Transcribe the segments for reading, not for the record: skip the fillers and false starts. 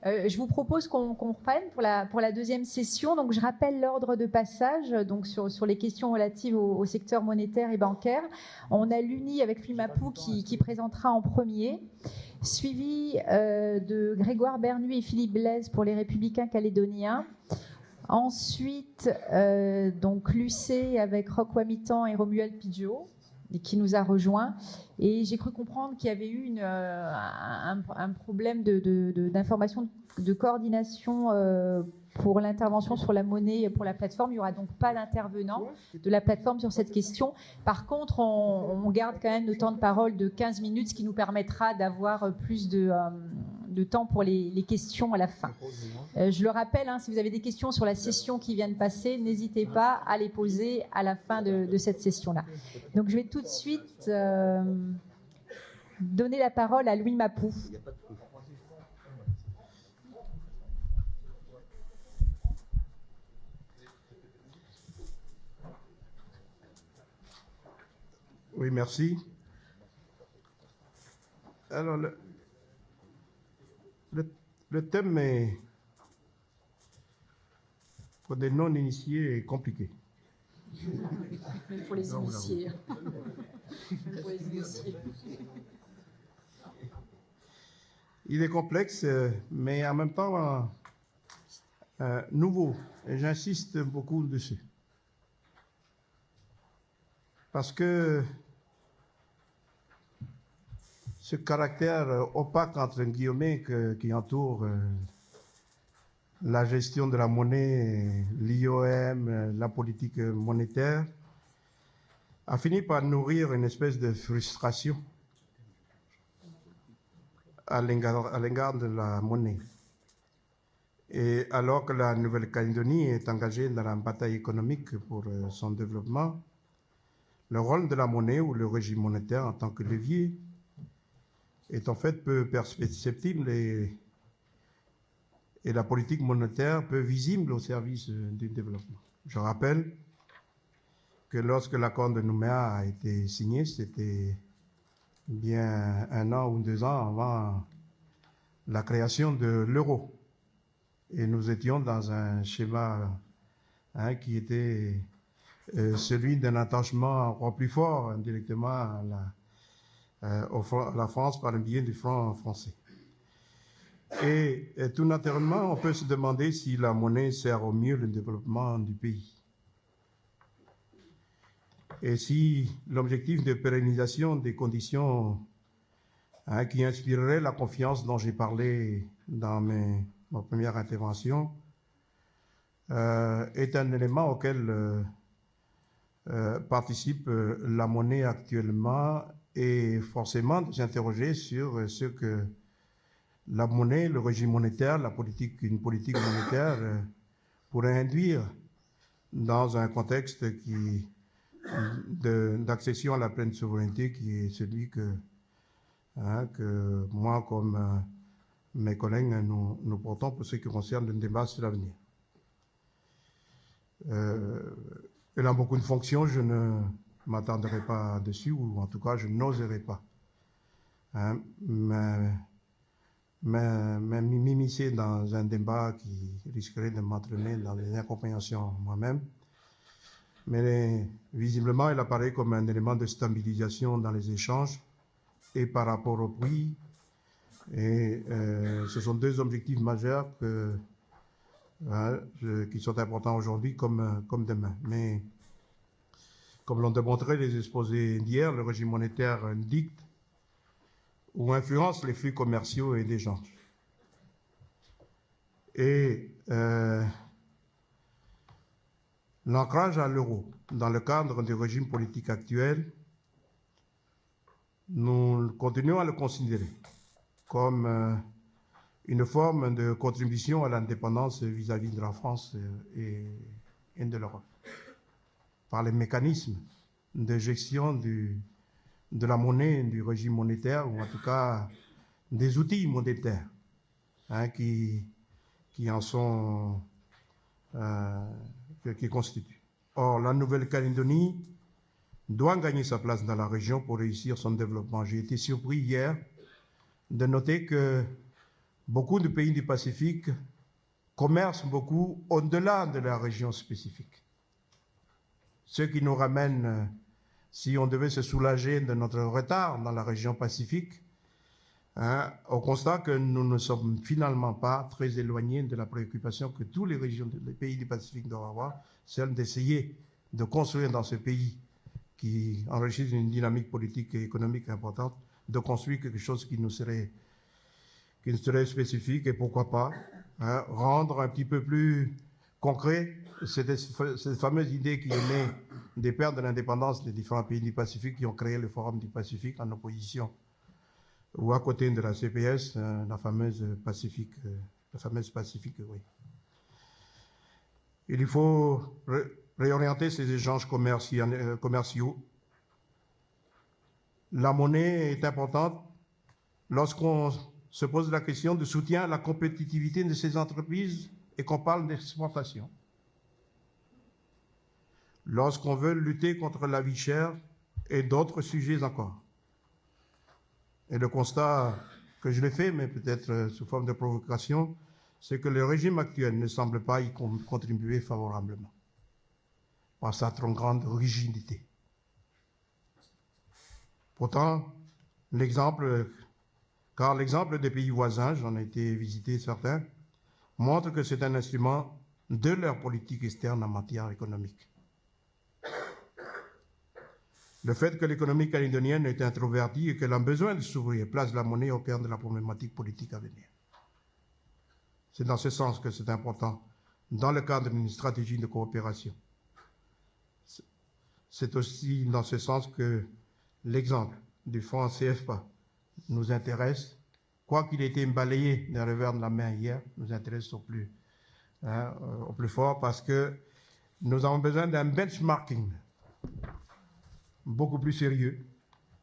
Je vous propose qu'on reprenne pour la deuxième session. Donc, je rappelle l'ordre de passage donc sur les questions relatives au secteur monétaire et bancaire. On a l'UNI avec Louis Mapou qui présentera en premier, suivi de Grégoire Bernuy et Philippe Blaise pour les Républicains calédoniens. Ensuite, donc Lucé avec Roch Wamitan et Romuald Pidgeot, qui nous a rejoints. Et j'ai cru comprendre qu'il y avait eu un problème d'information, de coordination pour l'intervention sur la monnaie pour la plateforme. Il n'y aura donc pas d'intervenant de la plateforme sur cette question. Par contre, on garde quand même le temps de parole de 15 minutes, ce qui nous permettra d'avoir plus de temps pour les questions à la fin. Je le rappelle, si vous avez des questions sur la session qui vient de passer, n'hésitez pas à les poser à la fin de cette session-là. Donc je vais tout de suite donner la parole à Louis Mapou. Oui, merci. Alors, le thème est, pour des non-initiés, est compliqué. Même pour les initiés. Même pour les initiés. Il est complexe, mais en même temps nouveau. Et j'insiste beaucoup dessus. Parce que ce caractère opaque, entre guillemets, qui entoure la gestion de la monnaie, l'IOM, la politique monétaire, a fini par nourrir une espèce de frustration à l'égard de la monnaie. Et alors que la Nouvelle-Calédonie est engagée dans la bataille économique pour son développement, le rôle de la monnaie ou le régime monétaire en tant que levier est en fait peu perceptible et la politique monétaire peu visible au service du développement. Je rappelle que lorsque l'accord de Nouméa a été signé, c'était bien 1 an ou 2 ans avant la création de l'euro. Et nous étions dans un schéma qui était celui d'un attachement encore plus fort indirectement à la France par le biais du franc français. Et tout naturellement, on peut se demander si la monnaie sert au mieux le développement du pays. Et si l'objectif de pérennisation des conditions qui inspirerait la confiance dont j'ai parlé dans ma première intervention est un élément auquel participe la monnaie actuellement, et forcément de s'interroger sur ce que la monnaie, le régime monétaire, une politique monétaire pourrait induire dans un contexte d'accession à la pleine souveraineté qui est celui que moi, comme mes collègues, nous portons pour ce qui concerne le débat sur l'avenir. Elle a beaucoup de fonctions, je ne m'attarderai pas dessus, ou en tout cas, je n'oserai pas m'immiscer dans un débat qui risquerait de m'entraîner dans des incompréhensions moi-même. Mais visiblement, elle apparaît comme un élément de stabilisation dans les échanges et par rapport au prix. Et ce sont 2 objectifs majeurs qui sont importants aujourd'hui comme demain. Mais comme l'ont démontré les exposés d'hier, le régime monétaire dicte ou influence les flux commerciaux et d'échanges. Et l'ancrage à l'euro dans le cadre du régime politique actuel, nous continuons à le considérer comme une forme de contribution à l'indépendance vis-à-vis de la France et de l'Europe, par les mécanismes de gestion de la monnaie, du régime monétaire, ou en tout cas des outils monétaires qui en sont, qui constituent. Or, la Nouvelle-Calédonie doit gagner sa place dans la région pour réussir son développement. J'ai été surpris hier de noter que beaucoup de pays du Pacifique commercent beaucoup au-delà de la région spécifique. Ce qui nous ramène, si on devait se soulager de notre retard dans la région Pacifique, au constat que nous ne sommes finalement pas très éloignés de la préoccupation que tous les pays du Pacifique doivent avoir, celle d'essayer de construire dans ce pays qui enregistre une dynamique politique et économique importante, de construire quelque chose qui nous serait spécifique et pourquoi pas rendre un petit peu plus concret cette fameuse idée qui est née des pères de l'indépendance des différents pays du Pacifique qui ont créé le Forum du Pacifique en opposition ou à côté de la CPS, la fameuse Pacifique, oui. Il faut réorienter ces échanges commerciaux. La monnaie est importante lorsqu'on se pose la question de soutien à la compétitivité de ces entreprises et qu'on parle d'exportation. Lorsqu'on veut lutter contre la vie chère et d'autres sujets encore. Et le constat que je l'ai fait, mais peut-être sous forme de provocation, c'est que le régime actuel ne semble pas y contribuer favorablement par sa trop grande rigidité. Pourtant, car l'exemple des pays voisins, j'en ai été visiter certains, montre que c'est un instrument de leur politique externe en matière économique. Le fait que l'économie calédonienne est introvertie et qu'elle a besoin de s'ouvrir place la monnaie au cœur de la problématique politique à venir. C'est dans ce sens que c'est important, dans le cadre d'une stratégie de coopération. C'est aussi dans ce sens que l'exemple du franc CFA nous intéresse, quoi qu'il ait été balayé d'un revers de la main hier, nous intéresse au plus fort parce que nous avons besoin d'un benchmarking beaucoup plus sérieux,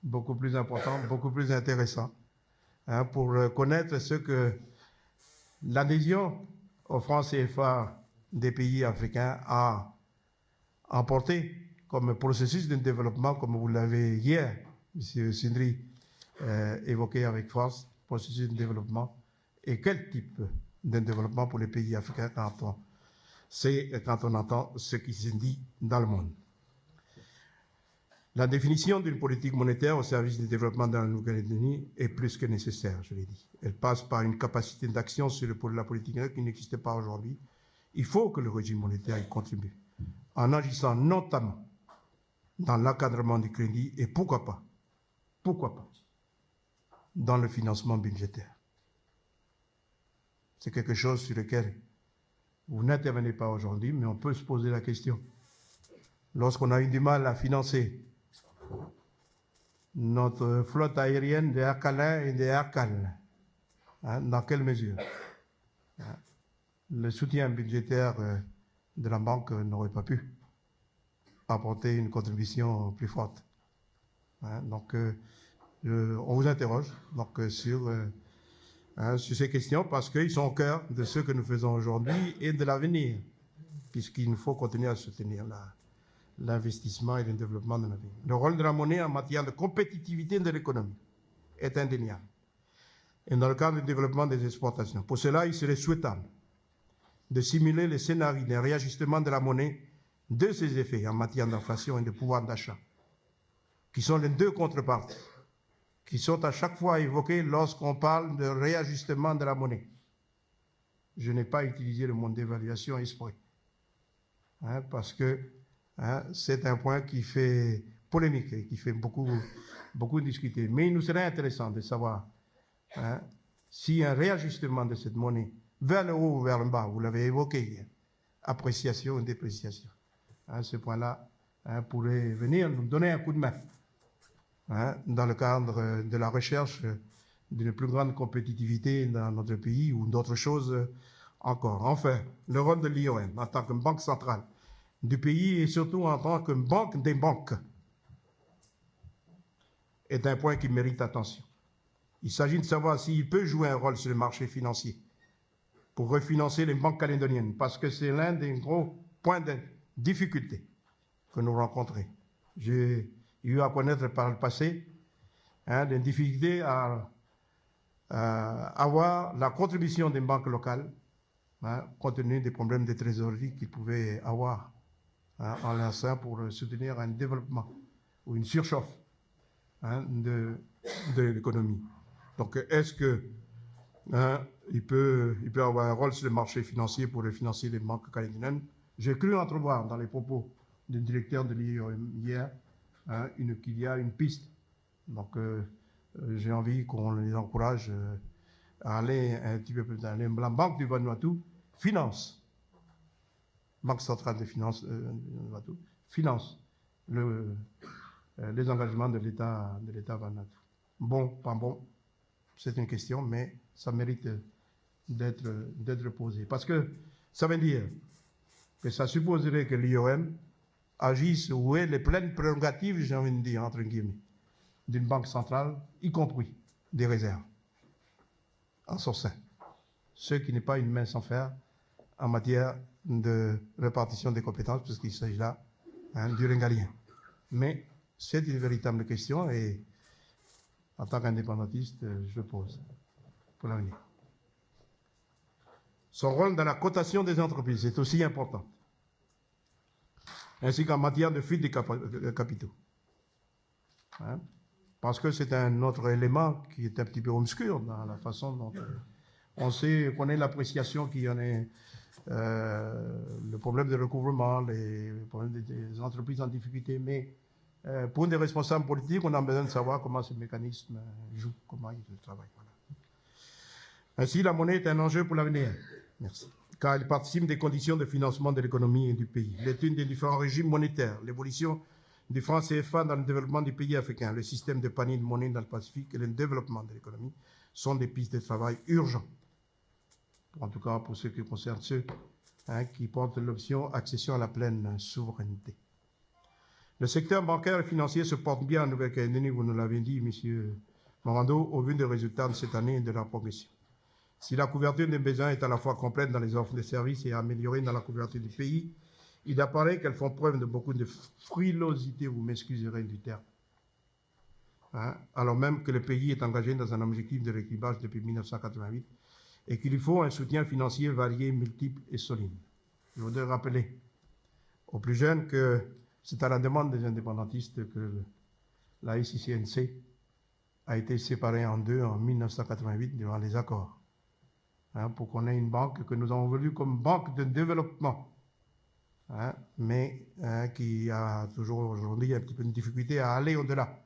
beaucoup plus important, beaucoup plus intéressant, pour connaître ce que l'adhésion au franc CFA des pays africains a apporté comme processus de développement, comme vous l'avez hier, M. Sindri, évoqué avec force, processus de développement, et quel type de développement pour les pays africains quand on entend ce qui se dit dans le monde. La définition d'une politique monétaire au service du développement dans la Nouvelle-Calédonie est plus que nécessaire, je l'ai dit. Elle passe par une capacité d'action sur la politique qui n'existe pas aujourd'hui. Il faut que le régime monétaire y contribue, en agissant notamment dans l'encadrement du crédit et pourquoi pas, dans le financement budgétaire. C'est quelque chose sur lequel vous n'intervenez pas aujourd'hui, mais on peut se poser la question. Lorsqu'on a eu du mal à financer notre flotte aérienne des Air Calin et des Air Cal, dans quelle mesure le soutien budgétaire de la banque n'aurait pas pu apporter une contribution plus forte. Donc, on vous interroge sur ces questions parce qu'ils sont au cœur de ce que nous faisons aujourd'hui et de l'avenir, puisqu'il nous faut continuer à soutenir l'investissement et le développement de la vie. Le rôle de la monnaie en matière de compétitivité de l'économie est indéniable. Et dans le cadre du développement des exportations. Pour cela, il serait souhaitable de simuler les scénarios d'un réajustement de la monnaie de ses effets en matière d'inflation et de pouvoir d'achat, qui sont les deux contreparties, qui sont à chaque fois évoquées lorsqu'on parle de réajustement de la monnaie. Je n'ai pas utilisé le mot d'évaluation exprès, parce que c'est un point qui fait polémique et qui fait beaucoup discuter. Mais il nous serait intéressant de savoir si un réajustement de cette monnaie vers le haut ou vers le bas, vous l'avez évoqué hier, appréciation ou dépréciation. Ce point-là pourrait venir nous donner un coup de main dans le cadre de la recherche d'une plus grande compétitivité dans notre pays ou d'autres choses encore. Enfin, le rôle de l'IOM en tant que banque centrale du pays et surtout en tant que banque des banques est un point qui mérite attention. Il s'agit de savoir s'il peut jouer un rôle sur le marché financier pour refinancer les banques calédoniennes, parce que c'est l'un des gros points de difficulté que nous rencontrons. J'ai eu à connaître par le passé des difficultés à avoir la contribution des banques locales, compte tenu des problèmes de trésorerie qu'ils pouvaient avoir en leur sein pour soutenir un développement ou une surchauffe de l'économie. Donc, est-ce que il peut avoir un rôle sur le marché financier pour financer les banques calédoniennes? J'ai cru entrevoir dans les propos du directeur de l'IOM hier qu'il y a une piste. Donc, j'ai envie qu'on les encourage à aller un petit peu plus loin. La Banque du Vanuatu finance, Banque centrale des finances Vanuatu, finance les engagements de l'État Vanuatu. Bon, pas bon, c'est une question, mais ça mérite d'être posé. Parce que ça veut dire que ça supposerait que l'IOM agisse ou ait les pleines prérogatives, j'ai envie de dire, entre guillemets, d'une banque centrale, y compris des réserves, en son sein. Ce qui n'est pas une main sans fer en matière de répartition des compétences, puisqu'il s'agit là du régalien. Mais c'est une véritable question et en tant qu'indépendantiste, je le pose pour l'avenir. Son rôle dans la cotation des entreprises est aussi important, ainsi qu'en matière de fuite des capitaux. Parce que c'est un autre élément qui est un petit peu obscur dans la façon dont on connaît l'appréciation qu'il y en est, le problème de recouvrement, les problèmes des entreprises en difficulté, mais pour des responsables politiques, on a besoin de savoir comment ce mécanisme joue, comment il travaille. Voilà. Ainsi, la monnaie est un enjeu pour l'avenir. Merci. Car elle participe des conditions de financement de l'économie et du pays. L'étude des différents régimes monétaires, l'évolution du franc CFA dans le développement des pays africains, le système de panier de monnaie dans le Pacifique et le développement de l'économie sont des pistes de travail urgents. En tout cas, pour ce qui concerne ceux qui portent l'option accession à la pleine souveraineté. Le secteur bancaire et financier se porte bien en Nouvelle-Calédonie, vous nous l'avez dit, M. Morando, au vu des résultats de cette année et de la progression. Si la couverture des besoins est à la fois complète dans les offres de services et améliorée dans la couverture du pays, il apparaît qu'elles font preuve de beaucoup de frilosité, vous m'excuserez du terme, alors même que le pays est engagé dans un objectif de rééquilibrage depuis 1988 et qu'il lui faut un soutien financier varié, multiple et solide. Je voudrais rappeler aux plus jeunes que c'est à la demande des indépendantistes que la SICNC a été séparée en deux en 1988 durant les accords, pour qu'on ait une banque que nous avons voulu comme banque de développement, mais qui a toujours aujourd'hui un petit peu de difficulté à aller au-delà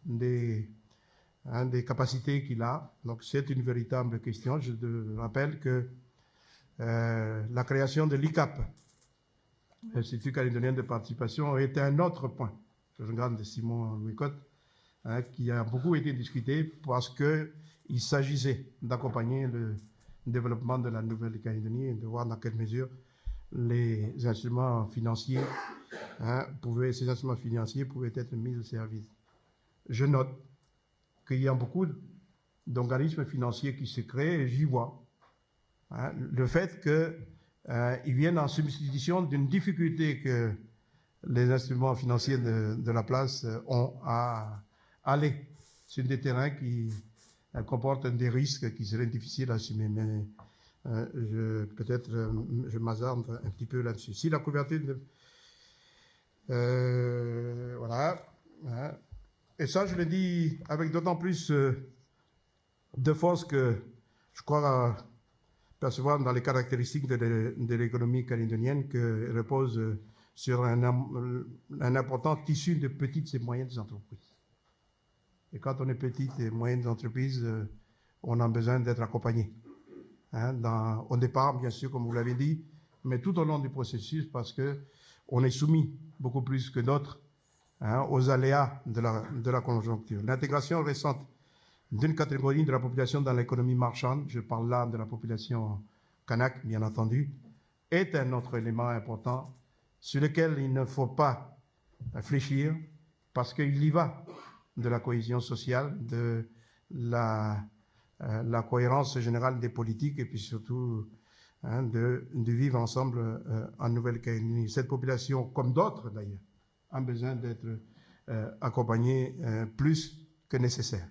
des capacités qu'il a. Donc c'est une véritable question. Je rappelle que la création de l'ICAP, l'Institut calédonien de participation, est un autre point. Je regarde de Simon Louis-Cotte, qui a beaucoup été discuté parce qu'il s'agissait d'accompagner le développement de la Nouvelle-Calédonie et de voir dans quelle mesure les instruments financiers, ces instruments financiers pouvaient être mis au service. Je note qu'il y a beaucoup d'organismes financiers qui se créent et j'y vois le fait qu'ils viennent en substitution d'une difficulté que les instruments financiers de la place ont à aller sur des terrains qui comportent des risques qui seraient difficiles à assumer. Mais peut-être je m'hasarde un petit peu là-dessus. Si la couverture voilà. Et ça, je le dis avec d'autant plus de force que je crois percevoir dans les caractéristiques de l'économie calédonienne qu'elle repose sur un important tissu de petites et moyennes entreprises. Et quand on est petite et moyenne entreprise, on a besoin d'être accompagné. Au départ, bien sûr, comme vous l'avez dit, mais tout au long du processus, parce qu'on est soumis beaucoup plus que d'autres aux aléas de la conjoncture. L'intégration récente d'une catégorie de la population dans l'économie marchande, je parle là de la population kanak, bien entendu, est un autre élément important sur lequel il ne faut pas fléchir, parce qu'il y va de la cohésion sociale, de la cohérence générale des politiques et puis surtout de vivre ensemble en Nouvelle-Calédonie. Cette population, comme d'autres d'ailleurs, a besoin d'être accompagnée plus que nécessaire.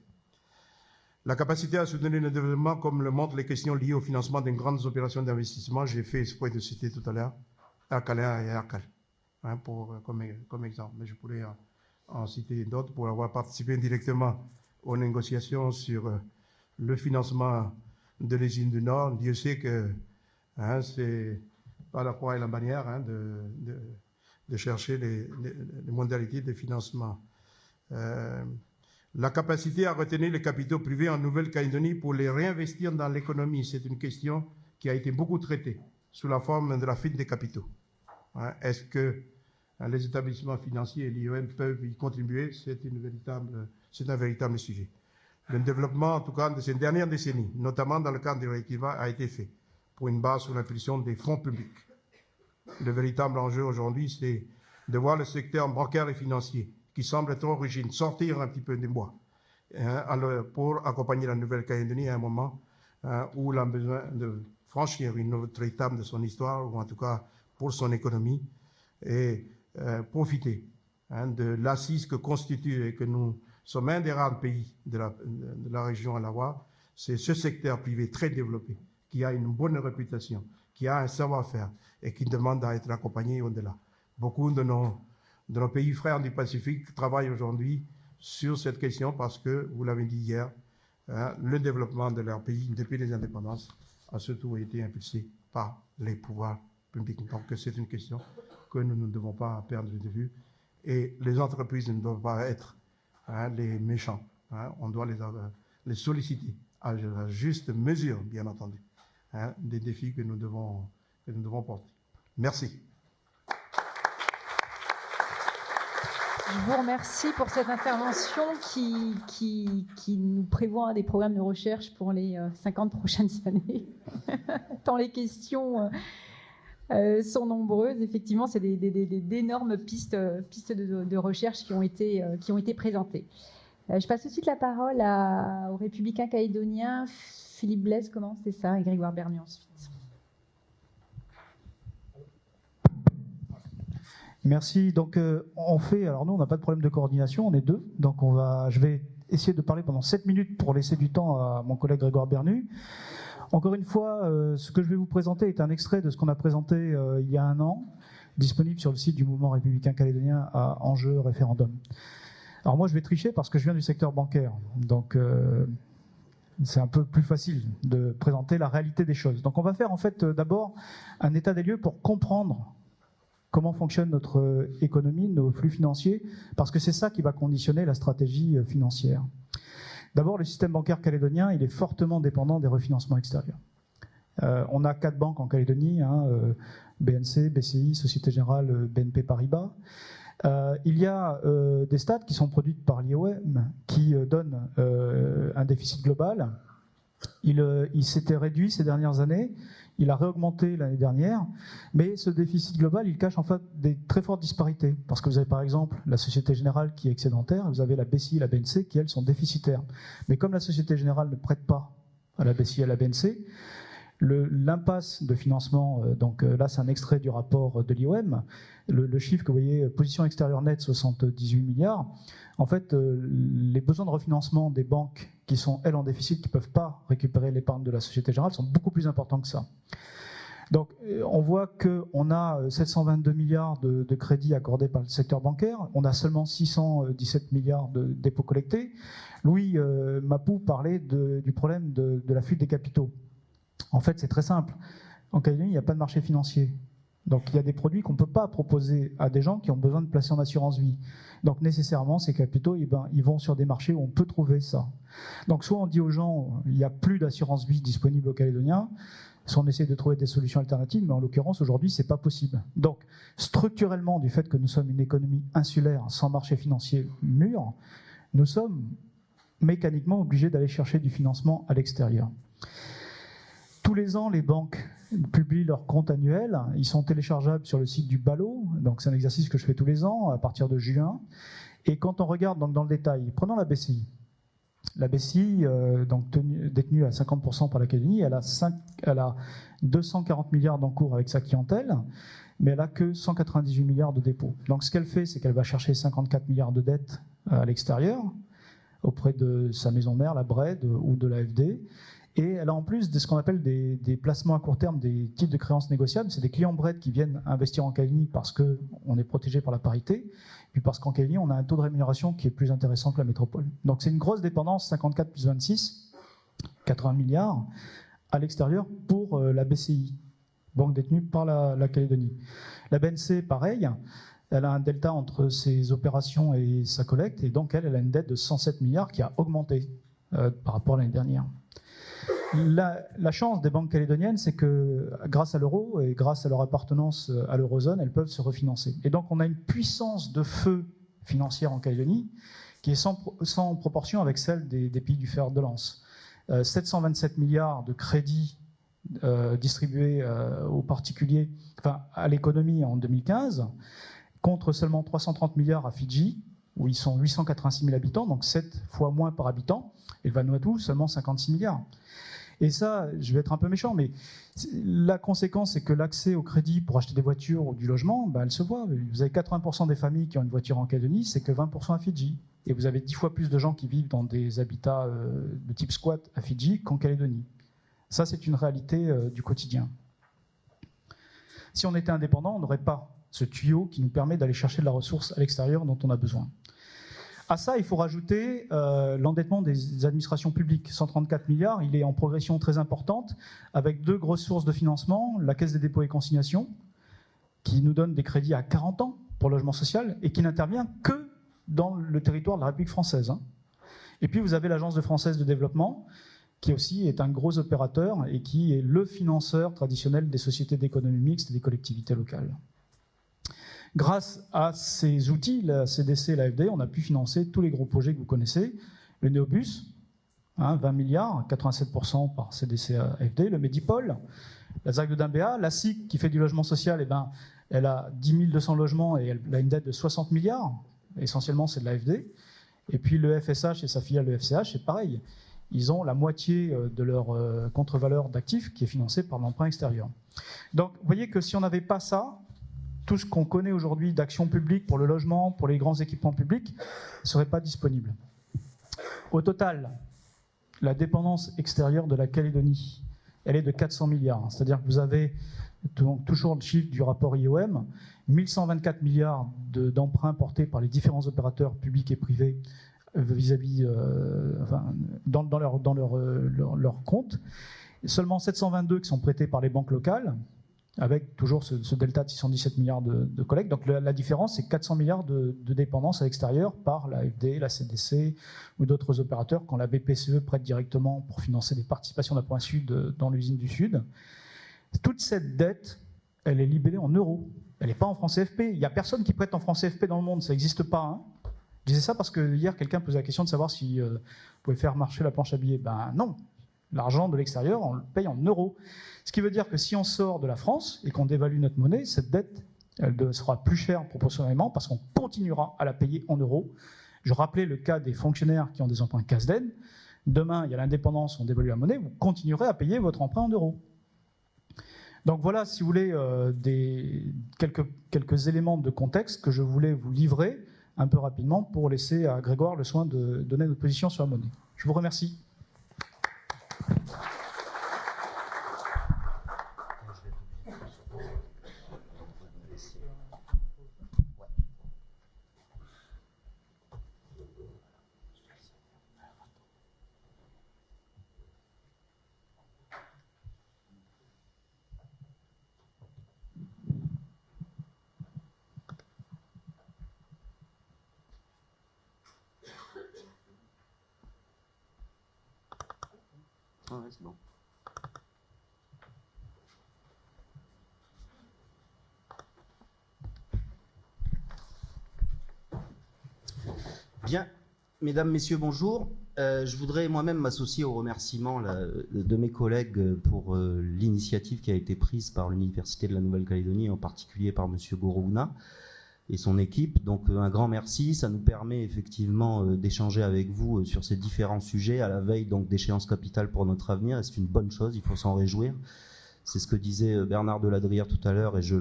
La capacité à soutenir le développement, comme le montrent les questions liées au financement des grandes opérations d'investissement, j'ai fait exprès de citer tout à l'heure Akalea et Akal, hein, comme exemple. Mais je pourrais en citer d'autres pour avoir participé directement aux négociations sur le financement de l'usine du Nord. Dieu sait que hein, c'est pas la croix et la bannière hein, de chercher les modalités de financement. La capacité à retenir les capitaux privés en Nouvelle-Calédonie pour les réinvestir dans l'économie, c'est une question qui a été beaucoup traitée sous la forme de la fuite des capitaux. Hein, est-ce que les établissements financiers et l'IOM peuvent y contribuer? C'est un véritable sujet. Le développement, en tout cas, de ces dernières décennies, notamment dans le cadre de l'Equiva, a été fait pour une base sous l'impulsion des fonds publics. Le véritable enjeu aujourd'hui, c'est de voir le secteur bancaire et financier, qui semble être origine, sortir un petit peu des bois pour accompagner la Nouvelle-Calédonie à un moment où elle a besoin de franchir une autre étape de son histoire, ou en tout cas pour son économie, et profiter de l'assise que constitue et que nous sommes un des rares pays de la région à l'avoir. C'est ce secteur privé très développé, qui a une bonne réputation, qui a un savoir-faire et qui demande à être accompagné au-delà. Beaucoup de nos pays frères du Pacifique travaillent aujourd'hui sur cette question parce que, vous l'avez dit hier, le développement de leur pays depuis les indépendances a surtout été impulsé par les pouvoirs publics. Donc c'est une question que nous ne devons pas perdre de vue. Et les entreprises ne doivent pas être les méchants. On doit les solliciter à la juste mesure, bien entendu, des défis que nous devons porter. Merci. Je vous remercie pour cette intervention qui nous prévoit des programmes de recherche pour les 50 prochaines années. Tant les questions sont nombreuses. Effectivement, c'est d'énormes pistes de recherche qui ont été présentées. Je passe tout de suite la parole aux Républicains calédoniens. Philippe Blaise commence, c'est ça, et Grégoire Bernu ensuite. Merci. Donc, alors nous, on n'a pas de problème de coordination, on est deux. Donc, je vais essayer de parler pendant 7 minutes pour laisser du temps à mon collègue Grégoire Bernu. Encore une fois, ce que je vais vous présenter est un extrait de ce qu'on a présenté il y a 1 an, disponible sur le site du mouvement républicain calédonien à Enjeu Référendum. Alors moi, je vais tricher parce que je viens du secteur bancaire. Donc, c'est un peu plus facile de présenter la réalité des choses. Donc, on va faire en fait d'abord un état des lieux pour comprendre comment fonctionne notre économie, nos flux financiers, parce que c'est ça qui va conditionner la stratégie financière. D'abord, le système bancaire calédonien, il est fortement dépendant des refinancements extérieurs. On a 4 banques en Calédonie, BNC, BCI, Société Générale, BNP Paribas. Il y a des stats qui sont produites par l'IOM qui donnent un déficit global. Il s'était réduit ces dernières années. Il a réaugmenté l'année dernière, mais ce déficit global, il cache en fait des très fortes disparités. Parce que vous avez par exemple la Société Générale qui est excédentaire, vous avez la BCI et la BNC qui, elles, sont déficitaires. Mais comme la Société Générale ne prête pas à la BCI et à la BNC, l'impasse de financement, donc là c'est un extrait du rapport de l'IOM, le chiffre que vous voyez, position extérieure nette, 78 milliards, en fait les besoins de refinancement des banques qui sont elles en déficit, qui ne peuvent pas récupérer l'épargne de la Société Générale, sont beaucoup plus importants que ça. Donc on voit qu'on a 722 milliards de crédits accordés par le secteur bancaire, on a seulement 617 milliards de dépôts collectés. Louis Mapou parlait du problème de la fuite des capitaux. En fait, c'est très simple. En Calédonie, il n'y a pas de marché financier. Donc, il y a des produits qu'on ne peut pas proposer à des gens qui ont besoin de placer en assurance vie. Donc, nécessairement, ces capitaux, ils vont sur des marchés où on peut trouver ça. Donc, soit on dit aux gens, il n'y a plus d'assurance vie disponible aux Calédoniens, soit on essaie de trouver des solutions alternatives, mais en l'occurrence, aujourd'hui, ce n'est pas possible. Donc, structurellement, du fait que nous sommes une économie insulaire, sans marché financier mûr, nous sommes mécaniquement obligés d'aller chercher du financement à l'extérieur. Tous les ans, les banques publient leurs comptes annuels. Ils sont téléchargeables sur le site du BALO. Donc, c'est un exercice que je fais tous les ans, à partir de juin. Et quand on regarde donc, dans le détail, prenons la BCI. La BCI, détenue à 50% par la Calédonie, elle a 240 milliards d'encours avec sa clientèle, mais elle n'a que 198 milliards de dépôts. Donc, ce qu'elle fait, c'est qu'elle va chercher 54 milliards de dettes à l'extérieur, auprès de sa maison mère, la BRED ou de l'AFD. Et elle a en plus ce qu'on appelle des placements à court terme, des titres de créances négociables. C'est des clients BRED qui viennent investir en Calédonie parce qu'on est protégé par la parité, puis parce qu'en Calédonie, on a un taux de rémunération qui est plus intéressant que la métropole. Donc c'est une grosse dépendance, 54 plus 26, 80 milliards à l'extérieur pour la BCI, banque détenue par la Calédonie. La BNC, pareil, elle a un delta entre ses opérations et sa collecte, et donc elle a une dette de 107 milliards qui a augmenté par rapport à l'année dernière. La chance des banques calédoniennes, c'est que grâce à l'euro et grâce à leur appartenance à l'eurozone, elles peuvent se refinancer. Et donc on a une puissance de feu financière en Calédonie qui est sans proportion avec celle des pays du fer de lance. 727 milliards de crédits distribués aux particuliers, enfin à l'économie en 2015, contre seulement 330 milliards à Fidji, où ils sont 886 000 habitants, donc 7 fois moins par habitant, et le Vanuatu, seulement 56 milliards. Et ça, je vais être un peu méchant, mais la conséquence, c'est que l'accès au crédit pour acheter des voitures ou du logement, elle se voit. Vous avez 80% des familles qui ont une voiture en Calédonie, c'est que 20% à Fidji. Et vous avez 10 fois plus de gens qui vivent dans des habitats de type squat à Fidji qu'en Calédonie. Ça, c'est une réalité du quotidien. Si on était indépendant, on n'aurait pas ce tuyau qui nous permet d'aller chercher de la ressource à l'extérieur dont on a besoin. À ça, il faut rajouter l'endettement des administrations publiques. 134 milliards, il est en progression très importante, avec 2 grosses sources de financement. La Caisse des dépôts et consignations, qui nous donne des crédits à 40 ans pour le logement social, et qui n'intervient que dans le territoire de la République française. Et puis vous avez l'Agence française de développement, qui aussi est un gros opérateur, et qui est le financeur traditionnel des sociétés d'économie mixte et des collectivités locales. Grâce à ces outils, la CDC et l'AFD, on a pu financer tous les gros projets que vous connaissez. Le Néobus, 20 milliards, 87% par CDC et AFD. Le Medipol, la ZAC de Dimbéa, la SIC qui fait du logement social, elle a 10 200 logements et elle a une dette de 60 milliards. Essentiellement, c'est de l'AFD. Et puis le FSH et sa filiale, le FCH, c'est pareil. Ils ont la moitié de leur contre-valeur d'actifs qui est financée par l'emprunt extérieur. Donc, vous voyez que si on n'avait pas ça, tout ce qu'on connaît aujourd'hui d'action publique pour le logement, pour les grands équipements publics, ne serait pas disponible. Au total, la dépendance extérieure de la Calédonie, elle est de 400 milliards. C'est-à-dire que vous avez, toujours le chiffre du rapport IOM, 1124 milliards d'emprunts portés par les différents opérateurs publics et privés vis-à-vis, dans leur compte. Seulement 722 qui sont prêtés par les banques locales, avec toujours ce delta de 617 milliards de collecte. Donc la différence, c'est 400 milliards de dépendance à l'extérieur par l'AFD, la CDC ou d'autres opérateurs quand la BPCE prête directement pour financer des participations de la province sud dans l'usine du Sud. Toute cette dette, elle est libellée en euros. Elle n'est pas en francs CFP. Il n'y a personne qui prête en francs CFP dans le monde, ça n'existe pas. Hein. Je disais ça parce que hier, quelqu'un posait la question de savoir si vous pouvez faire marcher la planche à billets. Ben non. L'argent de l'extérieur, on le paye en euros. Ce qui veut dire que si on sort de la France et qu'on dévalue notre monnaie, cette dette elle sera plus chère proportionnellement parce qu'on continuera à la payer en euros. Je rappelais le cas des fonctionnaires qui ont des emprunts CASDEN. Demain, il y a l'indépendance, on dévalue la monnaie, vous continuerez à payer votre emprunt en euros. Donc voilà, si vous voulez, quelques éléments de contexte que je voulais vous livrer un peu rapidement pour laisser à Grégoire le soin de donner notre position sur la monnaie. Je vous remercie. Ah ouais, c'est bon. Bien, mesdames, messieurs, bonjour. Je voudrais moi-même m'associer aux remerciements de mes collègues pour l'initiative qui a été prise par l'Université de la Nouvelle-Calédonie, en particulier par M. Gorouna et son équipe. Donc un grand merci, ça nous permet effectivement d'échanger avec vous sur ces différents sujets à la veille donc d'échéances capitales pour notre avenir, et c'est une bonne chose, il faut s'en réjouir. C'est ce que disait Bernard Deladrière tout à l'heure, et je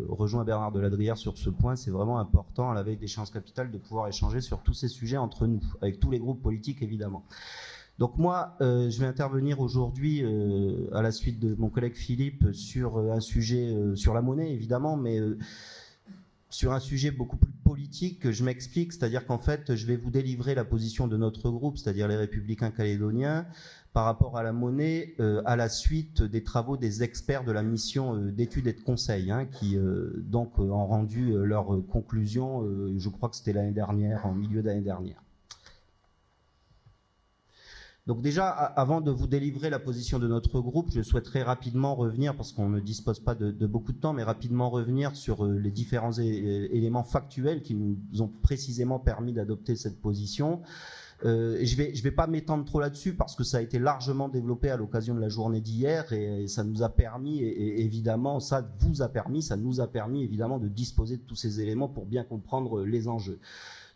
rejoins Bernard Deladrière sur ce point. C'est vraiment important, à la veille d'échéance capitale, de pouvoir échanger sur tous ces sujets entre nous, avec tous les groupes politiques évidemment. Donc moi, je vais intervenir aujourd'hui, à la suite de mon collègue Philippe, sur un sujet, sur la monnaie évidemment, mais sur un sujet beaucoup plus politique. Je m'explique, c'est-à-dire qu'en fait, je vais vous délivrer la position de notre groupe, c'est-à-dire les Républicains calédoniens, par rapport à la monnaie, à la suite des travaux des experts de la mission d'études et de conseil, qui donc ont rendu leurs conclusions, je crois que c'était l'année dernière, en milieu d'année dernière. Donc déjà, avant de vous délivrer la position de notre groupe, je souhaiterais rapidement revenir, parce qu'on ne dispose pas de beaucoup de temps, mais rapidement revenir sur les différents éléments factuels qui nous ont précisément permis d'adopter cette position. Je vais pas m'étendre trop là-dessus parce que ça a été largement développé à l'occasion de la journée d'hier et ça nous a permis, et évidemment, ça nous a permis évidemment de disposer de tous ces éléments pour bien comprendre les enjeux.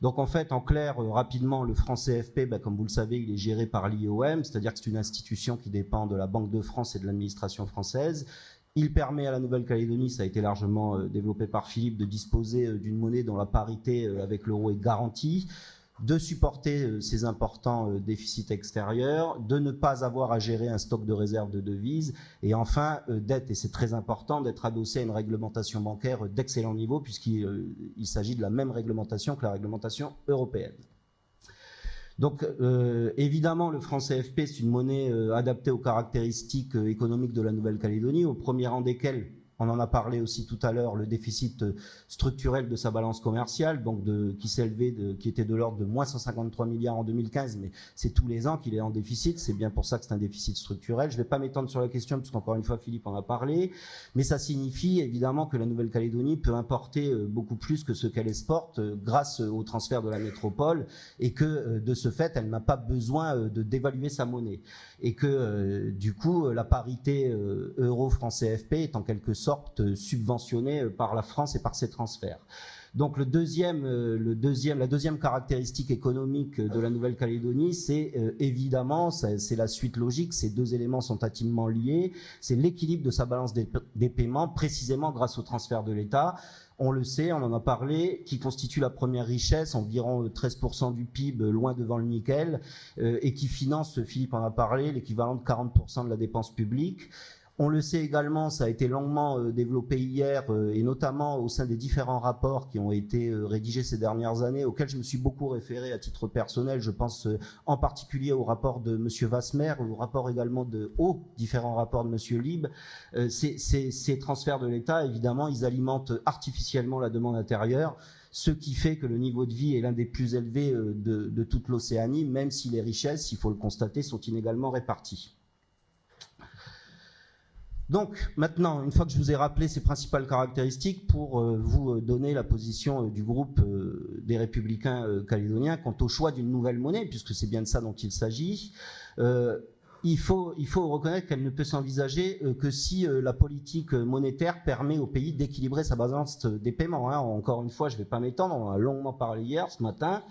Donc en fait, en clair, rapidement, le franc CFP, comme vous le savez, il est géré par l'IOM, c'est-à-dire que c'est une institution qui dépend de la Banque de France et de l'administration française. Il permet à la Nouvelle-Calédonie, ça a été largement développé par Philippe, de disposer d'une monnaie dont la parité avec l'euro est garantie, de supporter ces importants déficits extérieurs, de ne pas avoir à gérer un stock de réserves de devises, et enfin d'être, et c'est très important, d'être adossé à une réglementation bancaire d'excellent niveau, puisqu'il s'agit de la même réglementation que la réglementation européenne. Donc évidemment, le franc CFP, c'est une monnaie adaptée aux caractéristiques économiques de la Nouvelle-Calédonie, au premier rang desquelles, on en a parlé aussi tout à l'heure, le déficit structurel de sa balance commerciale, donc qui était de l'ordre de moins 153 milliards en 2015, mais c'est tous les ans qu'il est en déficit, c'est bien pour ça que c'est un déficit structurel. Je ne vais pas m'étendre sur la question, puisqu'encore une fois, Philippe en a parlé, mais ça signifie évidemment que la Nouvelle-Calédonie peut importer beaucoup plus que ce qu'elle exporte grâce au transfert de la métropole, et que de ce fait, elle n'a pas besoin de dévaluer sa monnaie. Et que du coup, la parité euro-franc CFP est en quelque sorte subventionnée par la France et par ses transferts. Donc la deuxième caractéristique économique de la Nouvelle-Calédonie, c'est évidemment, c'est la suite logique, ces deux éléments sont intimement liés, c'est l'équilibre de sa balance des paiements, précisément grâce au transfert de l'État. On le sait, on en a parlé, qui constitue la première richesse, environ 13% du PIB, loin devant le nickel, et qui finance, Philippe en a parlé, l'équivalent de 40% de la dépense publique. On le sait également, ça a été longuement développé hier, et notamment au sein des différents rapports qui ont été rédigés ces dernières années, auxquels je me suis beaucoup référé à titre personnel. Je pense en particulier au rapport de M. Vasmer, au rapport également aux différents rapports de M. Lib. Ces transferts de l'État, évidemment, ils alimentent artificiellement la demande intérieure, ce qui fait que le niveau de vie est l'un des plus élevés de toute l'Océanie, même si les richesses, il faut le constater, sont inégalement réparties. Donc maintenant, une fois que je vous ai rappelé ces principales caractéristiques, pour vous donner la position du groupe des Républicains calédoniens quant au choix d'une nouvelle monnaie, puisque c'est bien de ça dont il s'agit, il faut reconnaître qu'elle ne peut s'envisager que si la politique monétaire permet au pays d'équilibrer sa balance des paiements. Encore une fois, je ne vais pas m'étendre, on en a longuement parlé hier, ce matin.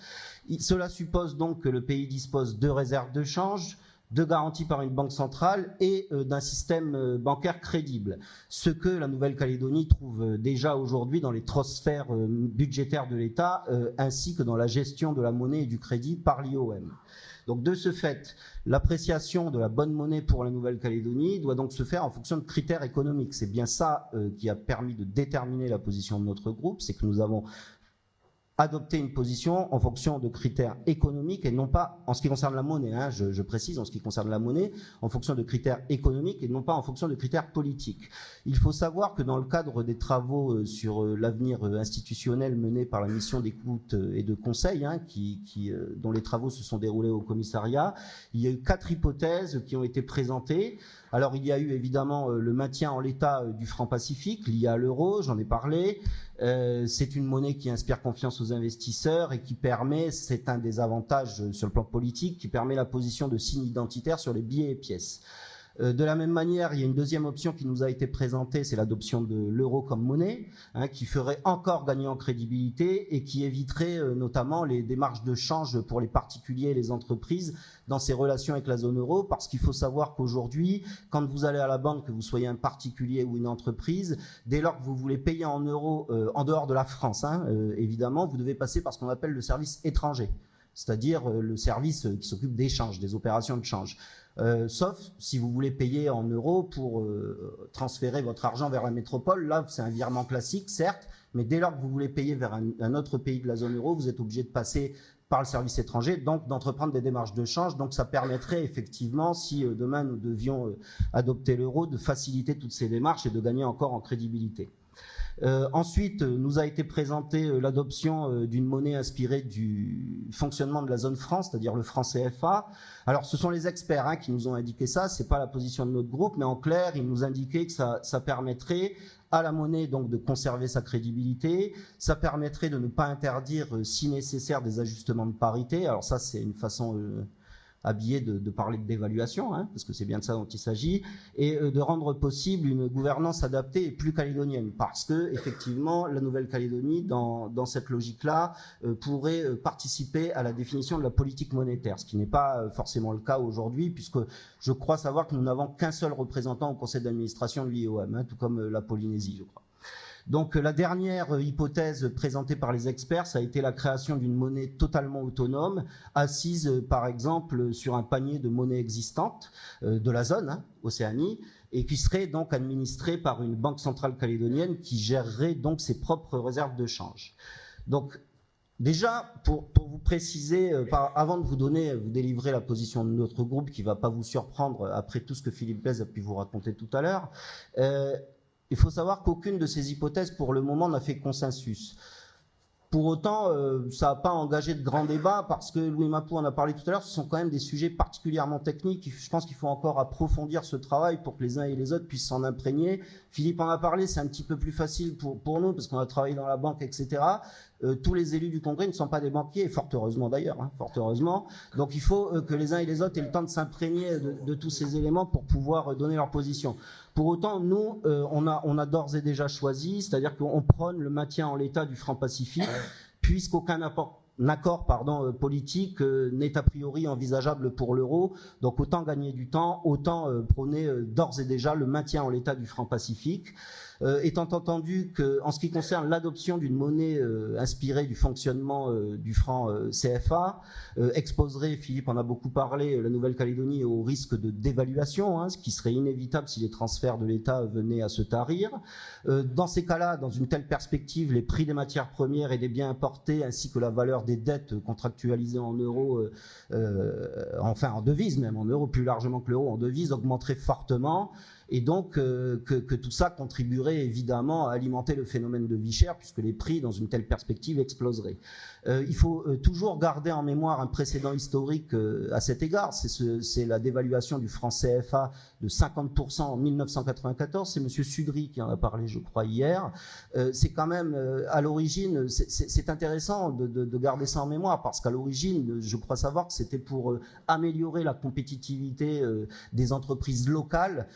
Cela suppose donc que le pays dispose de réserves de change, de garanties par une banque centrale et d'un système bancaire crédible. Ce que la Nouvelle-Calédonie trouve déjà aujourd'hui dans les transferts budgétaires de l'État, ainsi que dans la gestion de la monnaie et du crédit par l'IOM. Donc de ce fait, l'appréciation de la bonne monnaie pour la Nouvelle-Calédonie doit donc se faire en fonction de critères économiques. C'est bien ça qui a permis de déterminer la position de notre groupe, c'est que nous avons adopter une position en fonction de critères économiques et non pas, en ce qui concerne la monnaie, je précise, en ce qui concerne la monnaie, en fonction de critères économiques et non pas en fonction de critères politiques. Il faut savoir que dans le cadre des travaux sur l'avenir institutionnel menés par la mission d'écoute et de conseil, dont les travaux se sont déroulés au commissariat, il y a eu 4 hypothèses qui ont été présentées. Alors il y a eu évidemment le maintien en l'état du franc Pacifique lié à l'euro, j'en ai parlé. C'est une monnaie qui inspire confiance aux investisseurs et qui permet, c'est un des avantages sur le plan politique, qui permet la position de signe identitaire sur les billets et pièces. De la même manière, il y a une deuxième option qui nous a été présentée, c'est l'adoption de l'euro comme monnaie, qui ferait encore gagner en crédibilité et qui éviterait notamment les démarches de change pour les particuliers et les entreprises dans ces relations avec la zone euro, parce qu'il faut savoir qu'aujourd'hui, quand vous allez à la banque, que vous soyez un particulier ou une entreprise, dès lors que vous voulez payer en euros en dehors de la France, évidemment, vous devez passer par ce qu'on appelle le service étranger, c'est-à-dire le service qui s'occupe d'échange, des opérations de change. Sauf si vous voulez payer en euros pour transférer votre argent vers la métropole. Là, c'est un virement classique, certes, mais dès lors que vous voulez payer vers un autre pays de la zone euro, vous êtes obligé de passer par le service étranger, donc d'entreprendre des démarches de change. Donc ça permettrait effectivement, si demain nous devions adopter l'euro, de faciliter toutes ces démarches et de gagner encore en crédibilité. Ensuite, nous a été présentée l'adoption d'une monnaie inspirée du fonctionnement de la zone franc, c'est-à-dire le franc CFA. Alors, ce sont les experts qui nous ont indiqué ça, c'est pas la position de notre groupe, mais en clair, ils nous indiquaient que ça permettrait à la monnaie donc de conserver sa crédibilité, ça permettrait de ne pas interdire, si nécessaire, des ajustements de parité. Alors ça, c'est une façon habillé de parler de dévaluation, parce que c'est bien de ça dont il s'agit, et de rendre possible une gouvernance adaptée et plus calédonienne, parce que effectivement la Nouvelle-Calédonie, dans cette logique-là, pourrait participer à la définition de la politique monétaire, ce qui n'est pas forcément le cas aujourd'hui, puisque je crois savoir que nous n'avons qu'un seul représentant au conseil d'administration de l'IOM, tout comme la Polynésie, je crois. Donc la dernière hypothèse présentée par les experts, ça a été la création d'une monnaie totalement autonome, assise par exemple sur un panier de monnaies existantes de la zone, Océanie, et qui serait donc administrée par une banque centrale calédonienne qui gérerait donc ses propres réserves de change. Donc déjà, pour vous préciser, avant de vous délivrer la position de notre groupe, qui ne va pas vous surprendre après tout ce que Philippe Blaise a pu vous raconter tout à l'heure, il faut savoir qu'aucune de ces hypothèses, pour le moment, n'a fait consensus. Pour autant, ça n'a pas engagé de grands débats, parce que Louis Mapou en a parlé tout à l'heure, ce sont quand même des sujets particulièrement techniques. Je pense qu'il faut encore approfondir ce travail pour que les uns et les autres puissent s'en imprégner. Philippe en a parlé, c'est un petit peu plus facile pour nous, parce qu'on a travaillé dans la banque, etc. Tous les élus du Congrès ne sont pas des banquiers, et fort heureusement d'ailleurs, fort heureusement. Donc il faut que les uns et les autres aient le temps de s'imprégner de tous ces éléments pour pouvoir donner leur position. Pour autant, nous, on a d'ores et déjà choisi, c'est-à-dire qu'on prône le maintien en l'état du franc Pacifique, puisqu'aucun accord politique n'est a priori envisageable pour l'euro. Donc autant gagner du temps, autant prôner d'ores et déjà le maintien en l'état du franc Pacifique. Étant entendu qu'en ce qui concerne l'adoption d'une monnaie inspirée du fonctionnement du franc CFA, exposerait, Philippe en a beaucoup parlé, la Nouvelle-Calédonie au risque de dévaluation, ce qui serait inévitable si les transferts de l'État venaient à se tarir. Dans ces cas-là, dans une telle perspective, les prix des matières premières et des biens importés, ainsi que la valeur des dettes contractualisées en euros, enfin en devises même, en euros plus largement que l'euro, en devises, augmenteraient fortement. Et donc que tout ça contribuerait évidemment à alimenter le phénomène de vie chère, puisque les prix, dans une telle perspective, exploseraient. Il faut toujours garder en mémoire un précédent historique à cet égard, c'est la dévaluation du franc CFA de 50% en 1994, c'est M. Sudry qui en a parlé, je crois, hier. C'est quand même, à l'origine, c'est intéressant de garder ça en mémoire, parce qu'à l'origine, je crois savoir que c'était pour améliorer la compétitivité des entreprises locales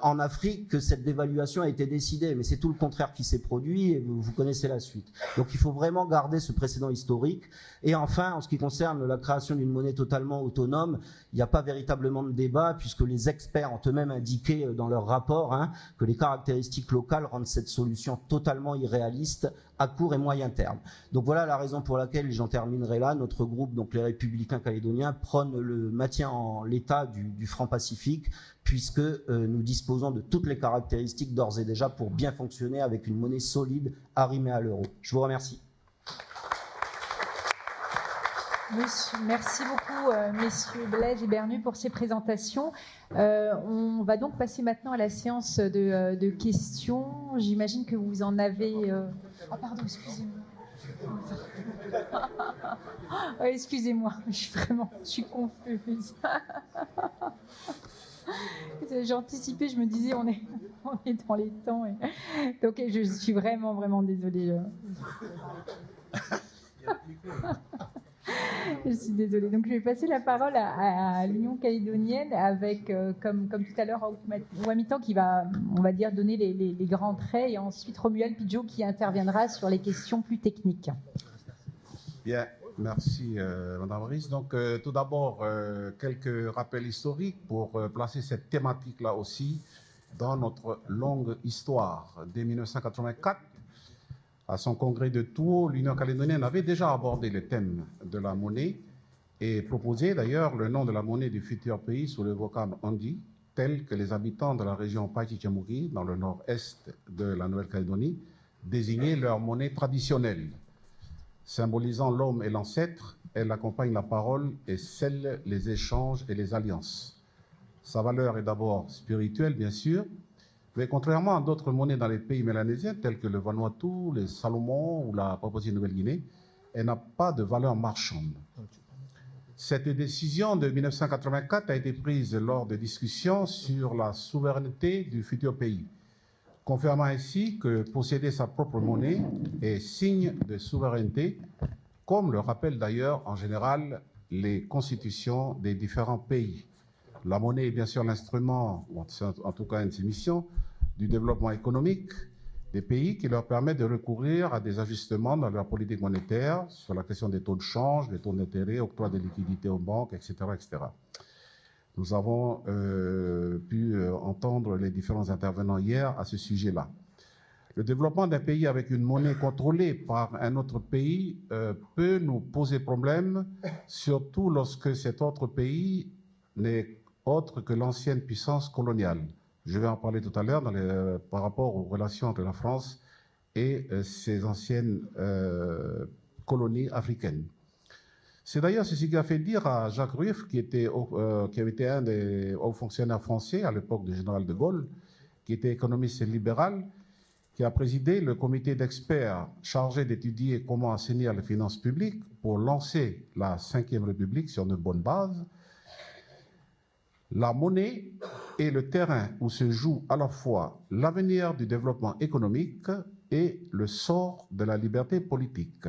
en Afrique que cette dévaluation a été décidée, mais c'est tout le contraire qui s'est produit, et vous connaissez la suite. Donc il faut vraiment garder ce précédent historique. Et enfin, en ce qui concerne la création d'une monnaie totalement autonome, il n'y a pas véritablement de débat, puisque les experts ont eux-mêmes indiqué dans leur rapport que les caractéristiques locales rendent cette solution totalement irréaliste à court et moyen terme. Donc voilà la raison pour laquelle, j'en terminerai là, notre groupe, donc les Républicains calédoniens, prône le maintien en l'état du franc Pacifique, puisque nous disposons de toutes les caractéristiques d'ores et déjà pour bien fonctionner avec une monnaie solide arrimée à l'euro. Je vous remercie. Merci beaucoup, messieurs Blaise et Bernu, pour ces présentations. On va donc passer maintenant à la séance de questions. J'imagine que vous en avez... Ah pardon, excusez-moi. Excusez-moi, je suis confuse. J'ai anticipé, je me disais, on est dans les temps. Donc je suis vraiment désolée. Je suis désolée. Donc, je vais passer la parole à l'Union calédonienne avec, comme tout à l'heure, Ouamitan qui va, on va dire, donner les grands traits et ensuite Romuald Pidgeot qui interviendra sur les questions plus techniques. Bien, merci Madame Riss. Donc, tout d'abord, quelques rappels historiques pour placer cette thématique-là aussi dans notre longue histoire. Dès 1984, à son congrès de Tours, l'Union calédonienne avait déjà abordé le thème de la monnaie et proposé d'ailleurs le nom de la monnaie du futur pays sous le vocable Ondi, tel que les habitants de la région Païti-Tchamouki, dans le nord-est de la Nouvelle-Calédonie, désignaient leur monnaie traditionnelle. Symbolisant l'homme et l'ancêtre, elle accompagne la parole et scelle les échanges et les alliances. Sa valeur est d'abord spirituelle, bien sûr, mais contrairement à d'autres monnaies dans les pays mélanésiens, tels que le Vanuatu, les Salomon ou la Papouasie-Nouvelle-Guinée, elle n'a pas de valeur marchande. Cette décision de 1984 a été prise lors de discussions sur la souveraineté du futur pays, confirmant ainsi que posséder sa propre monnaie est signe de souveraineté, comme le rappellent d'ailleurs en général les constitutions des différents pays. La monnaie est bien sûr l'instrument, ou en tout cas une de ses missions, du développement économique des pays qui leur permet de recourir à des ajustements dans leur politique monétaire sur la question des taux de change, des taux d'intérêt, octroi des liquidités aux banques, etc. etc. Nous avons pu entendre les différents intervenants hier à ce sujet-là. Le développement d'un pays avec une monnaie contrôlée par un autre pays peut nous poser problème, surtout lorsque cet autre pays n'est autre que l'ancienne puissance coloniale. Je vais en parler tout à l'heure par rapport aux relations entre la France et ses anciennes colonies africaines. C'est d'ailleurs ce qui a fait dire à Jacques Rueff, qui avait été un des hauts fonctionnaires français à l'époque du général de Gaulle, qui était économiste et libéral, qui a présidé le comité d'experts chargé d'étudier comment assainir les finances publiques pour lancer la Ve République sur de bonnes bases. La monnaie est le terrain où se joue à la fois l'avenir du développement économique et le sort de la liberté politique.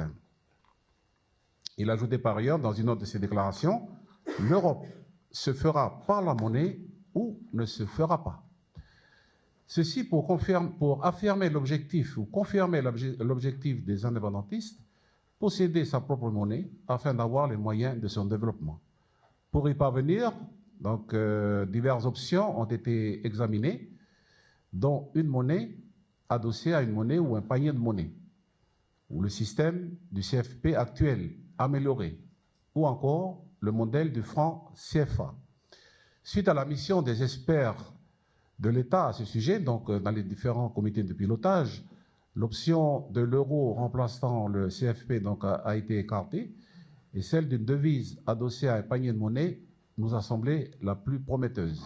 Il ajoutait par ailleurs dans une autre de ses déclarations, « L'Europe se fera par la monnaie ou ne se fera pas ». Ceci pour affirmer l'objectif ou confirmer l'objectif des indépendantistes, posséder sa propre monnaie afin d'avoir les moyens de son développement. Pour y parvenir, donc, diverses options ont été examinées, dont une monnaie adossée à une monnaie ou un panier de monnaie, ou le système du CFP actuel amélioré, ou encore le modèle du franc CFA. Suite à la mission des experts de l'État à ce sujet, donc dans les différents comités de pilotage, l'option de l'euro remplaçant le CFP donc, a été écartée, et celle d'une devise adossée à un panier de monnaie nous a semblé la plus prometteuse.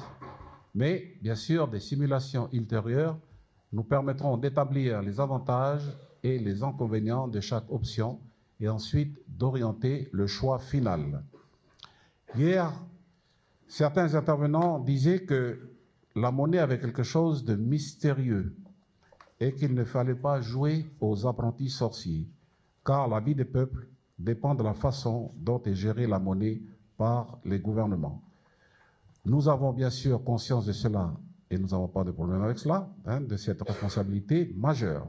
Mais, bien sûr, des simulations ultérieures nous permettront d'établir les avantages et les inconvénients de chaque option et ensuite d'orienter le choix final. Hier, certains intervenants disaient que la monnaie avait quelque chose de mystérieux et qu'il ne fallait pas jouer aux apprentis sorciers, car la vie des peuples dépend de la façon dont est gérée la monnaie par les gouvernements. Nous avons bien sûr conscience de cela et nous n'avons pas de problème avec cela, de cette responsabilité majeure.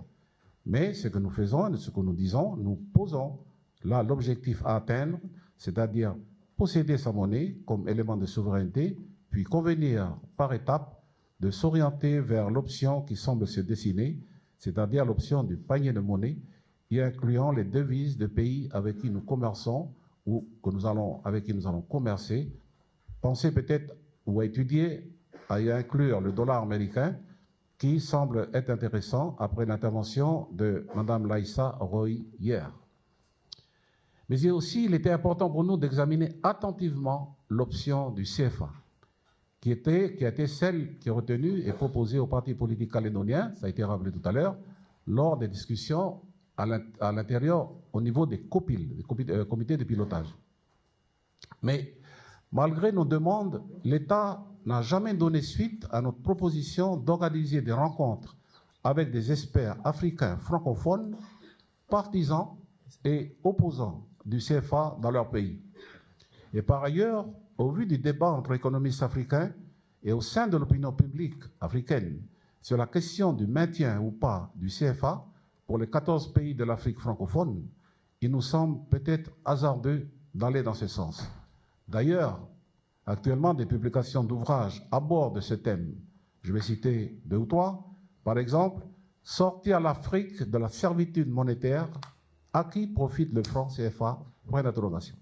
Mais ce que nous faisons et ce que nous disons, nous posons là l'objectif à atteindre, c'est-à-dire posséder sa monnaie comme élément de souveraineté, puis convenir par étapes de s'orienter vers l'option qui semble se dessiner, c'est-à-dire l'option du panier de monnaie, y incluant les devises de pays avec qui nous commerçons ou avec qui nous allons commercer. Pensez peut-être ou à étudier à y inclure le dollar américain qui semble être intéressant après l'intervention de Mme Laïssa Roy hier. Mais il était important pour nous d'examiner attentivement l'option du CFA, qui a été celle qui est retenue et proposée aux partis politiques calédoniens, ça a été rappelé tout à l'heure, lors des discussions à l'intérieur au niveau des COPIL, des comités de pilotage. Mais malgré nos demandes, l'État n'a jamais donné suite à notre proposition d'organiser des rencontres avec des experts africains francophones, partisans et opposants du CFA dans leur pays. Et par ailleurs, au vu du débat entre économistes africains et au sein de l'opinion publique africaine sur la question du maintien ou pas du CFA pour les 14 pays de l'Afrique francophone, il nous semble peut-être hasardeux d'aller dans ce sens. D'ailleurs, actuellement, des publications d'ouvrages abordent ce thème. Je vais citer 2 ou 3. Par exemple, « Sortir l'Afrique de la servitude monétaire, à qui profite le franc CFA ?» Point d'interrogation.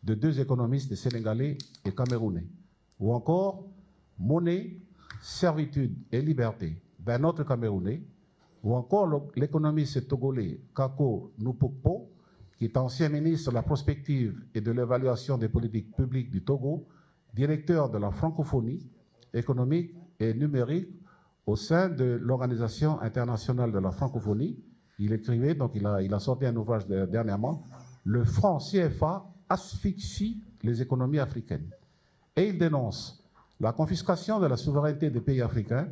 De 2 économistes sénégalais et camerounais. Ou encore « Monnaie, servitude et liberté » d'un autre camerounais. Ou encore l'économiste togolais Kako Nupokpo, qui est ancien ministre de la prospective et de l'évaluation des politiques publiques du Togo, directeur de la francophonie économique et numérique au sein de l'Organisation internationale de la francophonie. Il écrivait, donc il a sorti un ouvrage dernièrement, « Le franc CFA asphyxie les économies africaines ». Et il dénonce la confiscation de la souveraineté des pays africains,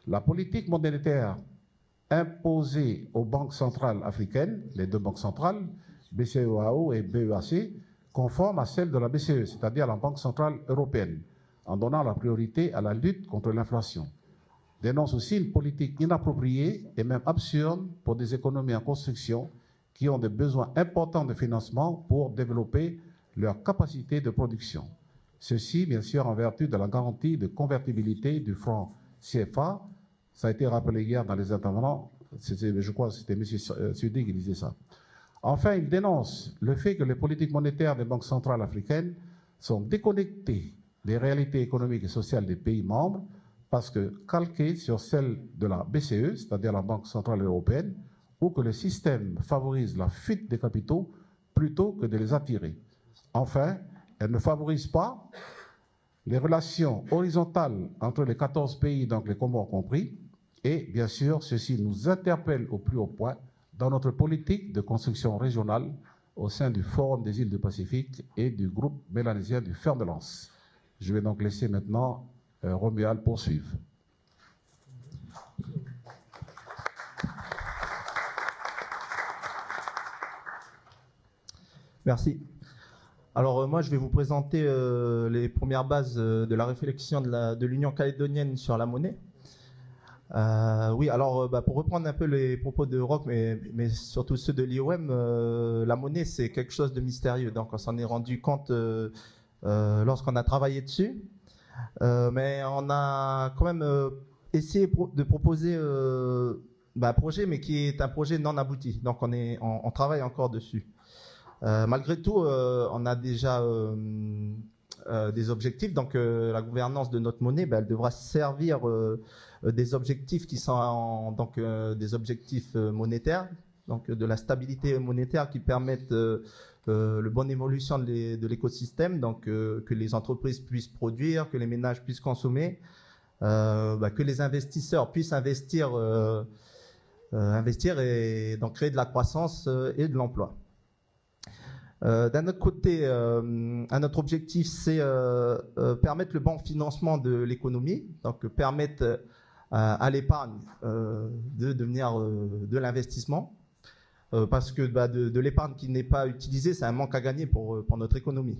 la politique monétaire imposée aux banques centrales africaines, les 2 banques centrales, BCEAO et BEAC, conforme à celle de la BCE, c'est-à-dire la Banque centrale européenne, en donnant la priorité à la lutte contre l'inflation. Dénonce aussi une politique inappropriée et même absurde pour des économies en construction qui ont des besoins importants de financement pour développer leur capacité de production. Ceci, bien sûr, en vertu de la garantie de convertibilité du franc CFA. Ça a été rappelé hier dans les intervenants, je crois que c'était M. Sudi qui disait ça. Enfin, il dénonce le fait que les politiques monétaires des banques centrales africaines sont déconnectées des réalités économiques et sociales des pays membres parce que calquées sur celles de la BCE, c'est-à-dire la Banque centrale européenne, ou que le système favorise la fuite des capitaux plutôt que de les attirer. Enfin, elle ne favorise pas les relations horizontales entre les 14 pays, donc les Comores compris, et bien sûr, ceci nous interpelle au plus haut point dans notre politique de construction régionale au sein du Forum des îles du Pacifique et du groupe mélanésien du fer de lance. Je vais donc laisser maintenant Romuald poursuivre. Merci. Alors moi, je vais vous présenter les premières bases de la réflexion de l'Union calédonienne sur la monnaie. Oui, alors pour reprendre un peu les propos de Roch, mais surtout ceux de l'IOM, la monnaie c'est quelque chose de mystérieux, donc on s'en est rendu compte lorsqu'on a travaillé dessus, mais on a quand même essayé de proposer un projet, mais qui est un projet non abouti, donc on travaille encore dessus. Malgré tout, on a déjà des objectifs, donc la gouvernance de notre monnaie, elle devra servir des objectifs qui sont des objectifs monétaires, donc de la stabilité monétaire qui permettent la bonne évolution de l'écosystème, donc que les entreprises puissent produire, que les ménages puissent consommer, que les investisseurs puissent investir et donc créer de la croissance et de l'emploi. D'un autre côté, un autre objectif, c'est permettre le bon financement de l'économie, donc permettre à l'épargne de devenir de l'investissement, parce que de l'épargne qui n'est pas utilisée, c'est un manque à gagner pour notre économie.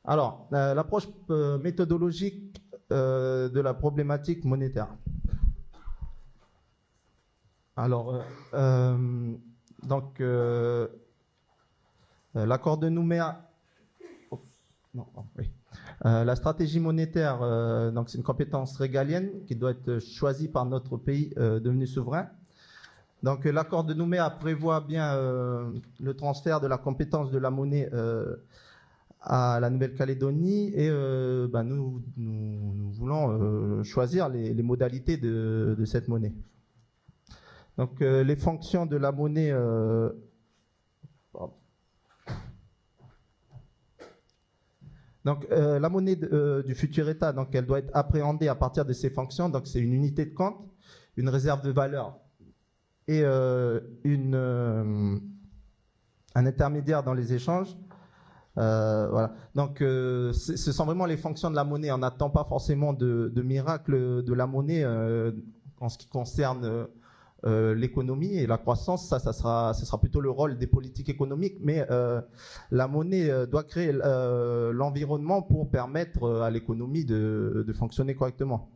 Alors, l'approche méthodologique de la problématique monétaire. Alors, donc, l'accord de Nouméa, la stratégie monétaire, donc c'est une compétence régalienne qui doit être choisie par notre pays devenu souverain. Donc, l'accord de Nouméa prévoit bien le transfert de la compétence de la monnaie à la Nouvelle-Calédonie et nous voulons choisir les modalités de cette monnaie. Donc, les fonctions de la monnaie, donc la monnaie du futur État, donc elle doit être appréhendée à partir de ses fonctions. Donc, c'est une unité de compte, une réserve de valeur et un intermédiaire dans les échanges. Voilà. Donc, ce sont vraiment les fonctions de la monnaie. On n'attend pas forcément de miracle de la monnaie en ce qui concerne l'économie et la croissance, ce sera plutôt le rôle des politiques économiques, mais la monnaie doit créer l'environnement pour permettre à l'économie de fonctionner correctement.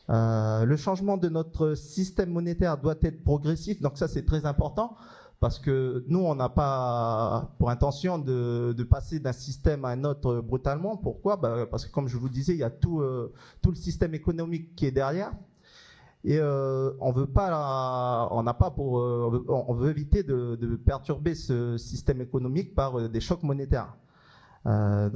Le changement de notre système monétaire doit être progressif, donc ça c'est très important, parce que nous on n'a pas pour intention de passer d'un système à un autre brutalement. Pourquoi? Parce que comme je vous disais, il y a tout le système économique qui est derrière, et on veut éviter de perturber ce système économique par des chocs monétaires. La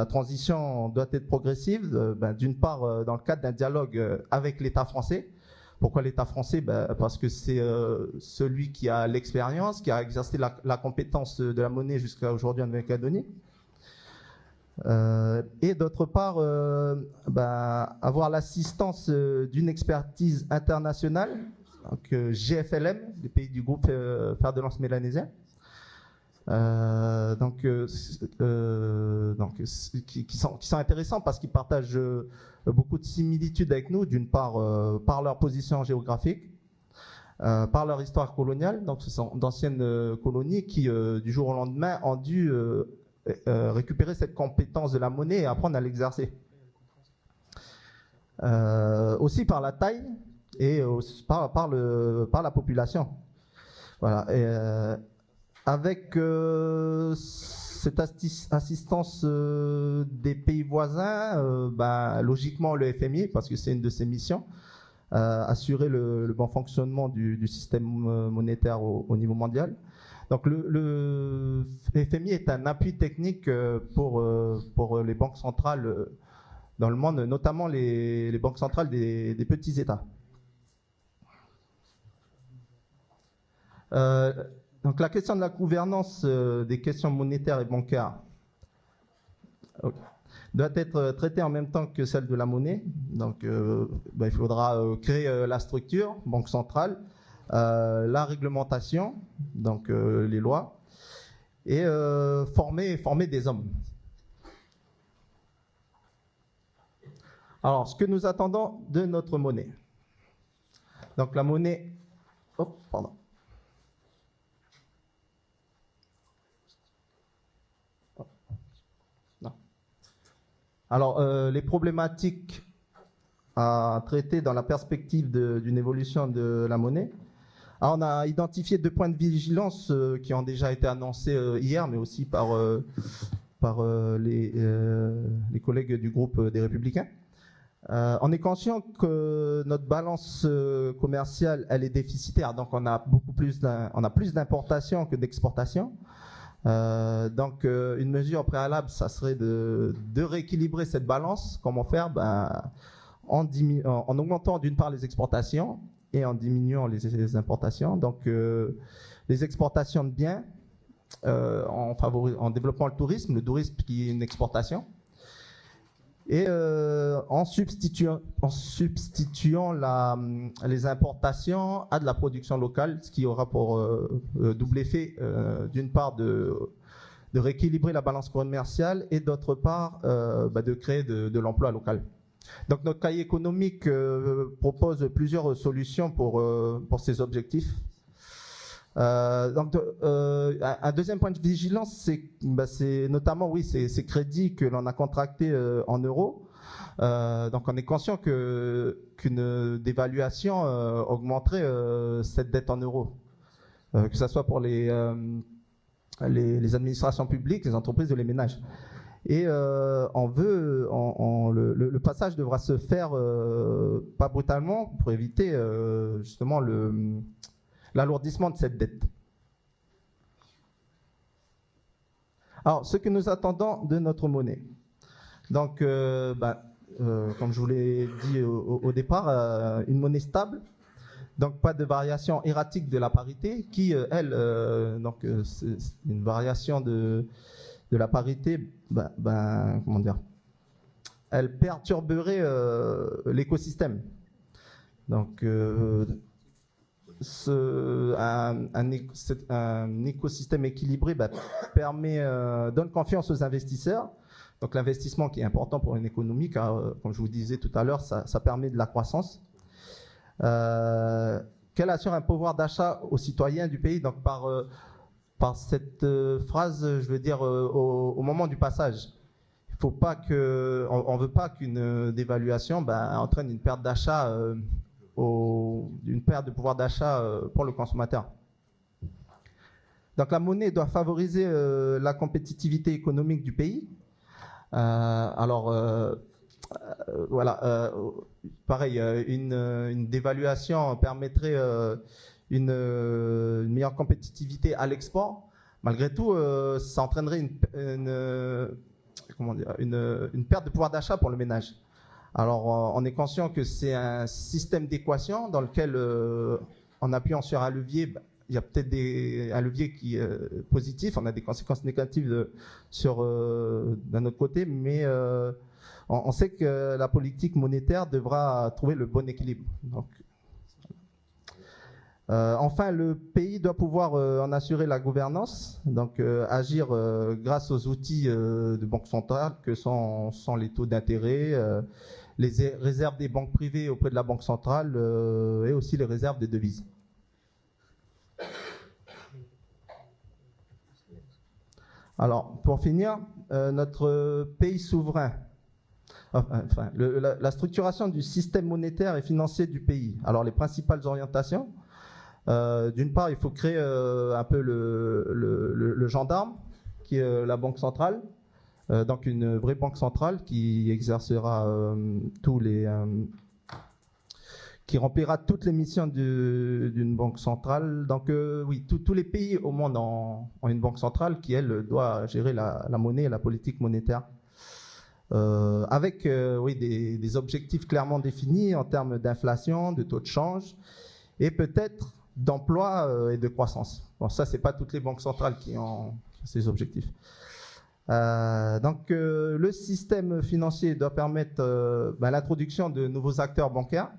transition doit être progressive, d'une part dans le cadre d'un dialogue avec l'État français. Pourquoi l'État français? Parce que c'est celui qui a l'expérience, qui a exercé la compétence de la monnaie jusqu'à aujourd'hui en Nouvelle-Calédonie. Et d'autre part, avoir l'assistance d'une expertise internationale, donc GFLM, des pays du groupe Fer de Lance mélanésien. Qui sont intéressants parce qu'ils partagent beaucoup de similitudes avec nous, d'une part par leur position géographique, par leur histoire coloniale. Donc ce sont d'anciennes colonies qui du jour au lendemain ont dû récupérer cette compétence de la monnaie et apprendre à l'exercer. Aussi par la taille et par la population. Voilà. Avec cette assistance des pays voisins, logiquement le FMI, parce que c'est une de ses missions, assurer le bon fonctionnement du système monétaire au niveau mondial. Donc le FMI est un appui technique pour les banques centrales dans le monde, notamment les banques centrales des petits États. Donc la question de la gouvernance des questions monétaires et bancaires doit être traitée en même temps que celle de la monnaie. Donc il faudra créer la structure, banque centrale, la réglementation, donc les lois, et former des hommes. Alors, ce que nous attendons de notre monnaie. Donc la monnaie... Oh, pardon. Alors, les problématiques à traiter dans la perspective d'une évolution de la monnaie. Alors, on a identifié 2 points de vigilance qui ont déjà été annoncés hier, mais aussi par les collègues du groupe des Républicains. On est conscient que notre balance commerciale, elle est déficitaire, donc on a plus d'importations que d'exportations. Donc une mesure préalable, ça serait de rééquilibrer cette balance. Comment faire? En augmentant d'une part les exportations et en diminuant les importations. Donc les exportations de biens en développant le tourisme qui est une exportation, et en substituant les importations à de la production locale, ce qui aura pour double effet, d'une part de rééquilibrer la balance commerciale et d'autre part de créer de l'emploi local. Donc notre cahier économique propose plusieurs solutions pour ces objectifs. Un deuxième point de vigilance, c'est notamment ces crédits que l'on a contractés en euros. Donc on est conscient qu'une dévaluation augmenterait cette dette en euros, que ce soit pour les administrations publiques, les entreprises ou les ménages. Et le passage devra se faire pas brutalement pour éviter justement l'alourdissement de cette dette. Alors, ce que nous attendons de notre monnaie. Donc, comme je vous l'ai dit au départ, une monnaie stable, donc pas de variation erratique de la parité, qui, c'est une variation de la parité, comment dire, elle perturberait l'écosystème. Donc, un écosystème équilibré donne confiance aux investisseurs, Donc l'investissement qui est important pour une économie, car comme je vous disais tout à l'heure, ça permet de la croissance. Qu'elle assure un pouvoir d'achat aux citoyens du pays. Donc par cette phrase, je veux dire au moment du passage. On ne veut pas qu'une dévaluation entraîne une perte d'achat, une perte de pouvoir d'achat pour le consommateur. Donc la monnaie doit favoriser la compétitivité économique du pays. Pareil, une dévaluation permettrait une meilleure compétitivité à l'export. Malgré tout, ça entraînerait une perte de pouvoir d'achat pour le ménage. Alors, on est conscient que c'est un système d'équation dans lequel, en appuyant sur un levier, il y a peut-être un levier qui est positif, on a des conséquences négatives d'un autre côté, mais on sait que la politique monétaire devra trouver le bon équilibre. Donc, enfin, le pays doit pouvoir en assurer la gouvernance, donc agir grâce aux outils de banque centrale que sont les taux d'intérêt, les réserves des banques privées auprès de la banque centrale et aussi les réserves des devises. Alors, pour finir, notre pays souverain, la structuration du système monétaire et financier du pays. Alors, les principales orientations. D'une part, il faut créer un peu le gendarme, qui est la banque centrale, donc une vraie banque centrale qui exercera qui remplira toutes les missions d'une banque centrale. Donc oui, tous les pays au monde ont une banque centrale qui, elle, doit gérer la monnaie et la politique monétaire. Avec des objectifs clairement définis en termes d'inflation, de taux de change, et peut-être d'emploi et de croissance. Bon, ça, c'est pas toutes les banques centrales qui ont ces objectifs. Donc, le système financier doit permettre l'introduction de nouveaux acteurs bancaires.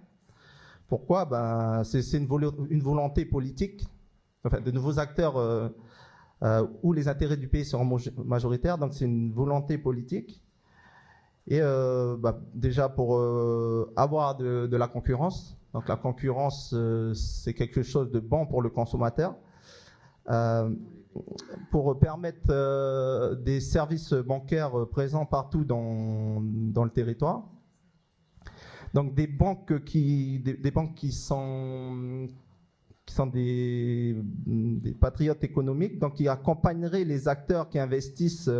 Pourquoi ? C'est une volonté politique, enfin, de nouveaux acteurs où les intérêts du pays seront majoritaires. Donc, c'est une volonté politique. Et déjà pour avoir de la concurrence. Donc la concurrence, c'est quelque chose de bon pour le consommateur. Pour permettre des services bancaires présents partout dans le territoire. Donc des banques qui sont des patriotes économiques, donc qui accompagneraient les acteurs qui investissent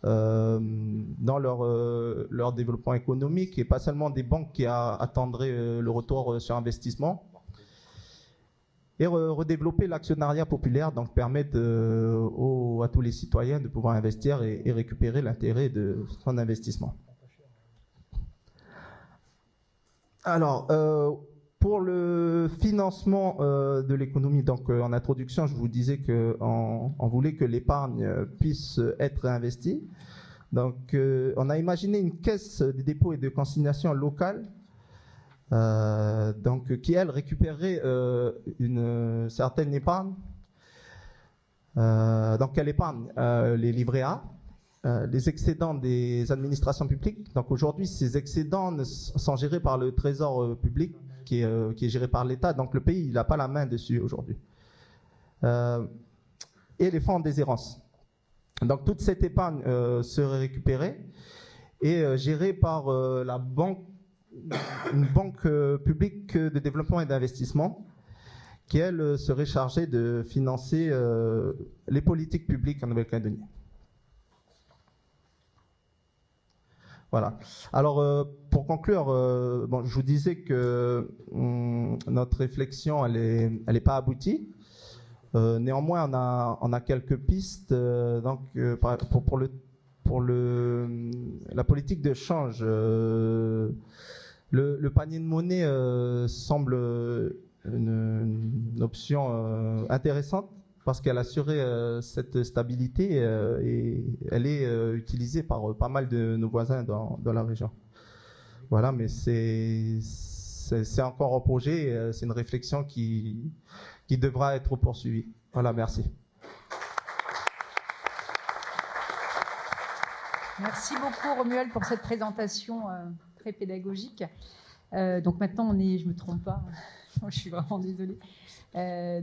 dans leur développement économique, et pas seulement des banques qui attendraient le retour sur investissement, et redévelopper l'actionnariat populaire, donc permettre à tous les citoyens de pouvoir investir et récupérer l'intérêt de son investissement. Alors, pour le financement de l'économie, donc en introduction, je vous disais qu'on voulait que l'épargne puisse être investie. Donc, on a imaginé une caisse de dépôt et de consignation locale, qui, elle, récupérerait une certaine épargne. Donc, elle épargne les livrets A, les excédents des administrations publiques. Donc, aujourd'hui, ces excédents sont gérés par le Trésor public, qui est géré par l'État, donc le pays n'a pas la main dessus aujourd'hui. Et les fonds en déshérence. Donc toute cette épargne serait récupérée et gérée par une banque publique de développement et d'investissement, qui, elle, serait chargée de financer les politiques publiques en Nouvelle-Calédonie. Voilà. Alors, pour conclure, je vous disais que notre réflexion, elle est pas aboutie. Néanmoins, on a quelques pistes. Pour la politique de change, le panier de monnaie semble une option intéressante, parce qu'elle assurait cette stabilité et elle est utilisée par pas mal de nos voisins dans la région. Voilà, mais c'est encore en projet, c'est une réflexion qui devra être poursuivie. Voilà, merci. Merci beaucoup Romuald pour cette présentation très pédagogique. Donc maintenant, je ne me trompe pas, je suis vraiment désolée.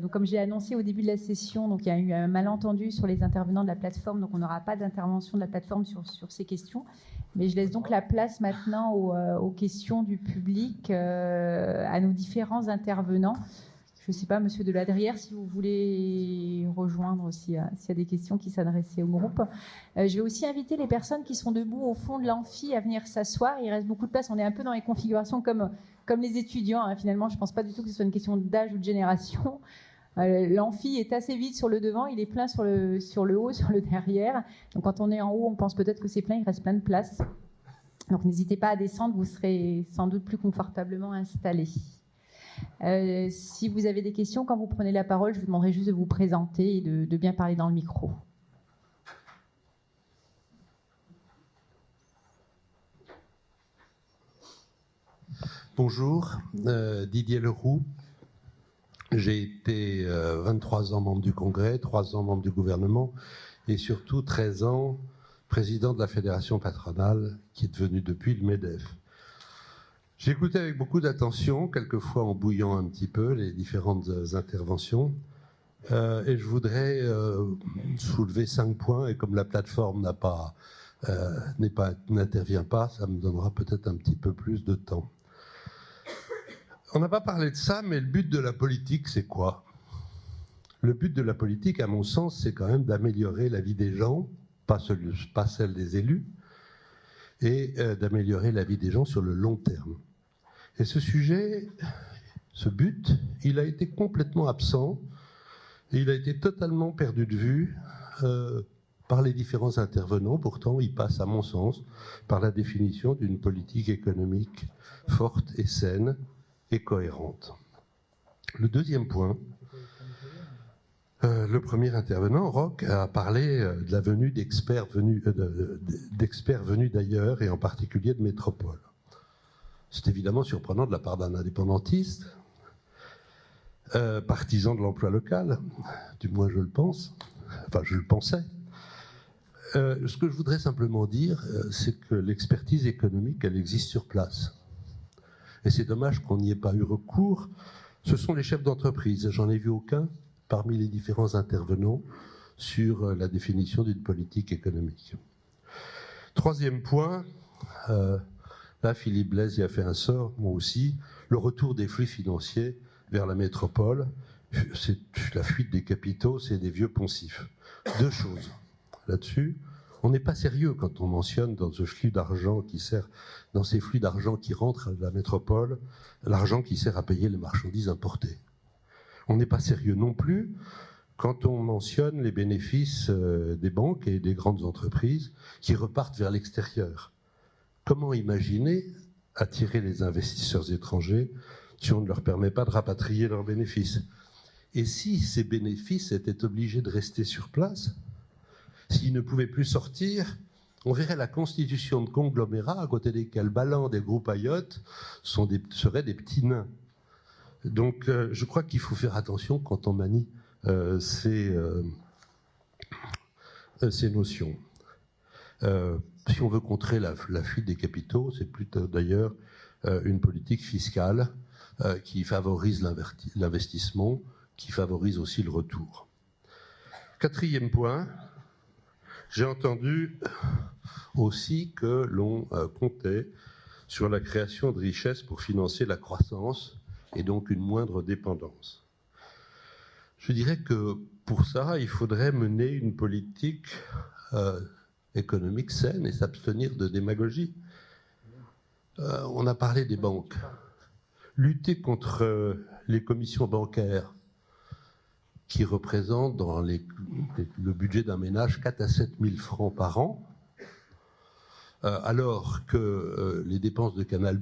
Donc comme j'ai annoncé au début de la session, donc il y a eu un malentendu sur les intervenants de la plateforme, donc on n'aura pas d'intervention de la plateforme sur ces questions. Mais je laisse donc la place maintenant aux questions du public, à nos différents intervenants. Je ne sais pas, Monsieur Deladrière, si vous voulez rejoindre s'il y a des questions qui s'adressaient au groupe. Je vais aussi inviter les personnes qui sont debout au fond de l'amphi à venir s'asseoir. Il reste beaucoup de place. On est un peu dans les configurations comme les étudiants. Hein. Finalement, je ne pense pas du tout que ce soit une question d'âge ou de génération. L'amphi est assez vide sur le devant, il est plein sur le haut, sur le derrière. Donc quand on est en haut, on pense peut-être que c'est plein, il reste plein de place. Donc n'hésitez pas à descendre, vous serez sans doute plus confortablement installés. Si vous avez des questions, quand vous prenez la parole, je vous demanderai juste de vous présenter et de bien parler dans le micro. Bonjour, Didier Leroux. J'ai été 23 ans membre du Congrès, 3 ans membre du gouvernement et surtout 13 ans président de la Fédération patronale qui est devenue depuis le MEDEF. J'ai écouté avec beaucoup d'attention, quelquefois en bouillant un petit peu, les différentes interventions. Et je voudrais soulever 5 points. Et comme la plateforme n'intervient pas, ça me donnera peut-être un petit peu plus de temps. On n'a pas parlé de ça, mais le but de la politique, c'est quoi? Le but de la politique, à mon sens, c'est quand même d'améliorer la vie des gens, pas celle des élus, et d'améliorer la vie des gens sur le long terme. Et ce sujet, ce but, il a été complètement absent, et il a été totalement perdu de vue par les différents intervenants. Pourtant, il passe, à mon sens, par la définition d'une politique économique forte et saine et cohérente. Le deuxième point, le premier intervenant, Roch, a parlé de la venue d'experts venus d'ailleurs, et en particulier de métropole. C'est évidemment surprenant de la part d'un indépendantiste, partisan de l'emploi local, du moins je le pense, enfin je le pensais. Ce que je voudrais simplement dire, c'est que l'expertise économique, elle existe sur place. Et c'est dommage qu'on n'y ait pas eu recours. Ce sont les chefs d'entreprise. J'en ai vu aucun parmi les différents intervenants sur la définition d'une politique économique. Troisième point, là Philippe Blaise y a fait un sort, moi aussi, le retour des flux financiers vers la métropole. C'est la fuite des capitaux, c'est des vieux poncifs. 2 choses là-dessus. On n'est pas sérieux quand on mentionne dans ce flux d'argent qui sert, dans ces flux d'argent qui rentrent à la métropole, l'argent qui sert à payer les marchandises importées. On n'est pas sérieux non plus quand on mentionne les bénéfices des banques et des grandes entreprises qui repartent vers l'extérieur. Comment imaginer attirer les investisseurs étrangers si on ne leur permet pas de rapatrier leurs bénéfices? Et si ces bénéfices étaient obligés de rester sur place, s'ils ne pouvaient plus sortir, on verrait la constitution de conglomérats à côté desquels Balland et Groupe Ayotte seraient des petits nains. Donc je crois qu'il faut faire attention quand on manie ces notions. Si on veut contrer la fuite des capitaux, c'est plutôt d'ailleurs une politique fiscale qui favorise l'investissement, qui favorise aussi le retour. 4e point, j'ai entendu aussi que l'on comptait sur la création de richesses pour financer la croissance et donc une moindre dépendance. Je dirais que pour ça, il faudrait mener une politique économique saine et s'abstenir de démagogie. On a parlé des banques. Lutter contre les commissions bancaires qui représentent dans le budget d'un ménage 4 à 7 000 francs par an, alors que les dépenses de Canal+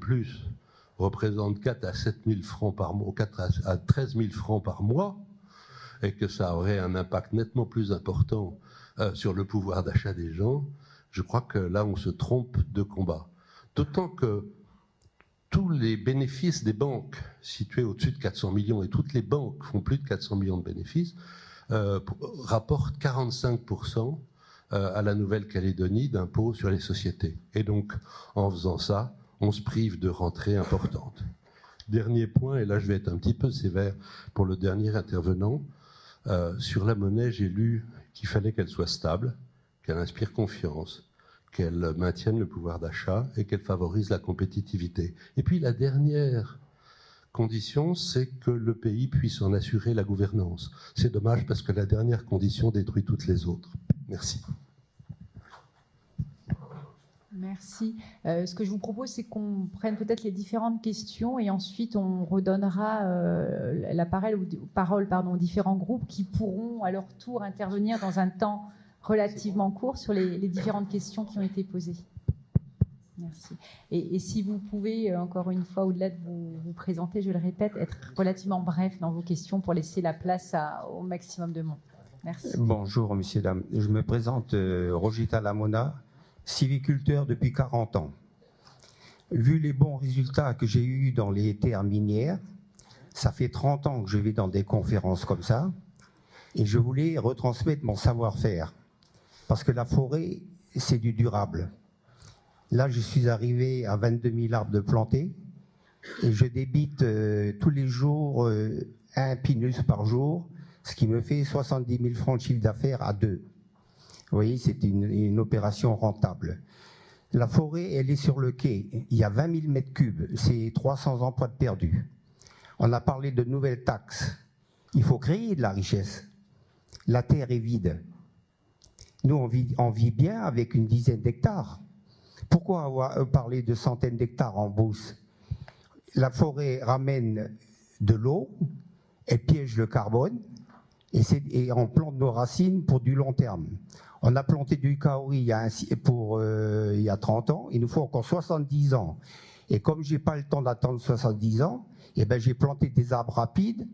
représentent 4 à 7 000 francs par mois, 4 à 13 000 francs par mois, et que ça aurait un impact nettement plus important sur le pouvoir d'achat des gens, je crois que là on se trompe de combat. D'autant que tous les bénéfices des banques situées au-dessus de 400 millions, et toutes les banques font plus de 400 millions de bénéfices, rapportent 45% à la Nouvelle-Calédonie d'impôts sur les sociétés. Et donc, en faisant ça, on se prive de rentrées importantes. Dernier point, et là je vais être un petit peu sévère pour le dernier intervenant, sur la monnaie, j'ai lu qu'il fallait qu'elle soit stable, qu'elle inspire confiance, qu'elle maintienne le pouvoir d'achat et qu'elle favorise la compétitivité. Et puis la dernière condition, c'est que le pays puisse en assurer la gouvernance. C'est dommage parce que la dernière condition détruit toutes les autres. Merci. Merci. Ce que je vous propose, c'est qu'on prenne peut-être les différentes questions et ensuite on redonnera la parole aux différents groupes qui pourront à leur tour intervenir dans un temps relativement court sur les différentes questions qui ont été posées. Merci. Et si vous pouvez, encore une fois, au-delà de vous présenter, je le répète, être relativement bref dans vos questions pour laisser la place au maximum de monde. Merci. Bonjour, messieurs, dames. Je me présente Rogita Lamona, sylviculteur depuis 40 ans. Vu les bons résultats que j'ai eus dans les terres minières, ça fait 30 ans que je vais dans des conférences comme ça, et je voulais retransmettre mon savoir-faire. Parce que la forêt, c'est du durable. Là, je suis arrivé à 22 000 arbres de plantés et je débite tous les jours un pinus par jour, ce qui me fait 70 000 francs de chiffre d'affaires à 2. Vous voyez, c'est une opération rentable. La forêt, elle est sur le quai. Il y a 20 000 mètres cubes. C'est 300 emplois de perdus. On a parlé de nouvelles taxes. Il faut créer de la richesse. La terre est vide. Nous, on vit bien avec une dizaine d'hectares. Pourquoi avoir parlé de centaines d'hectares en brousse? La forêt ramène de l'eau, elle piège le carbone, et on plante nos racines pour du long terme. On a planté du kauri il y a 30 ans, il nous faut encore 70 ans. Et comme je n'ai pas le temps d'attendre 70 ans, eh ben, j'ai planté des arbres rapides.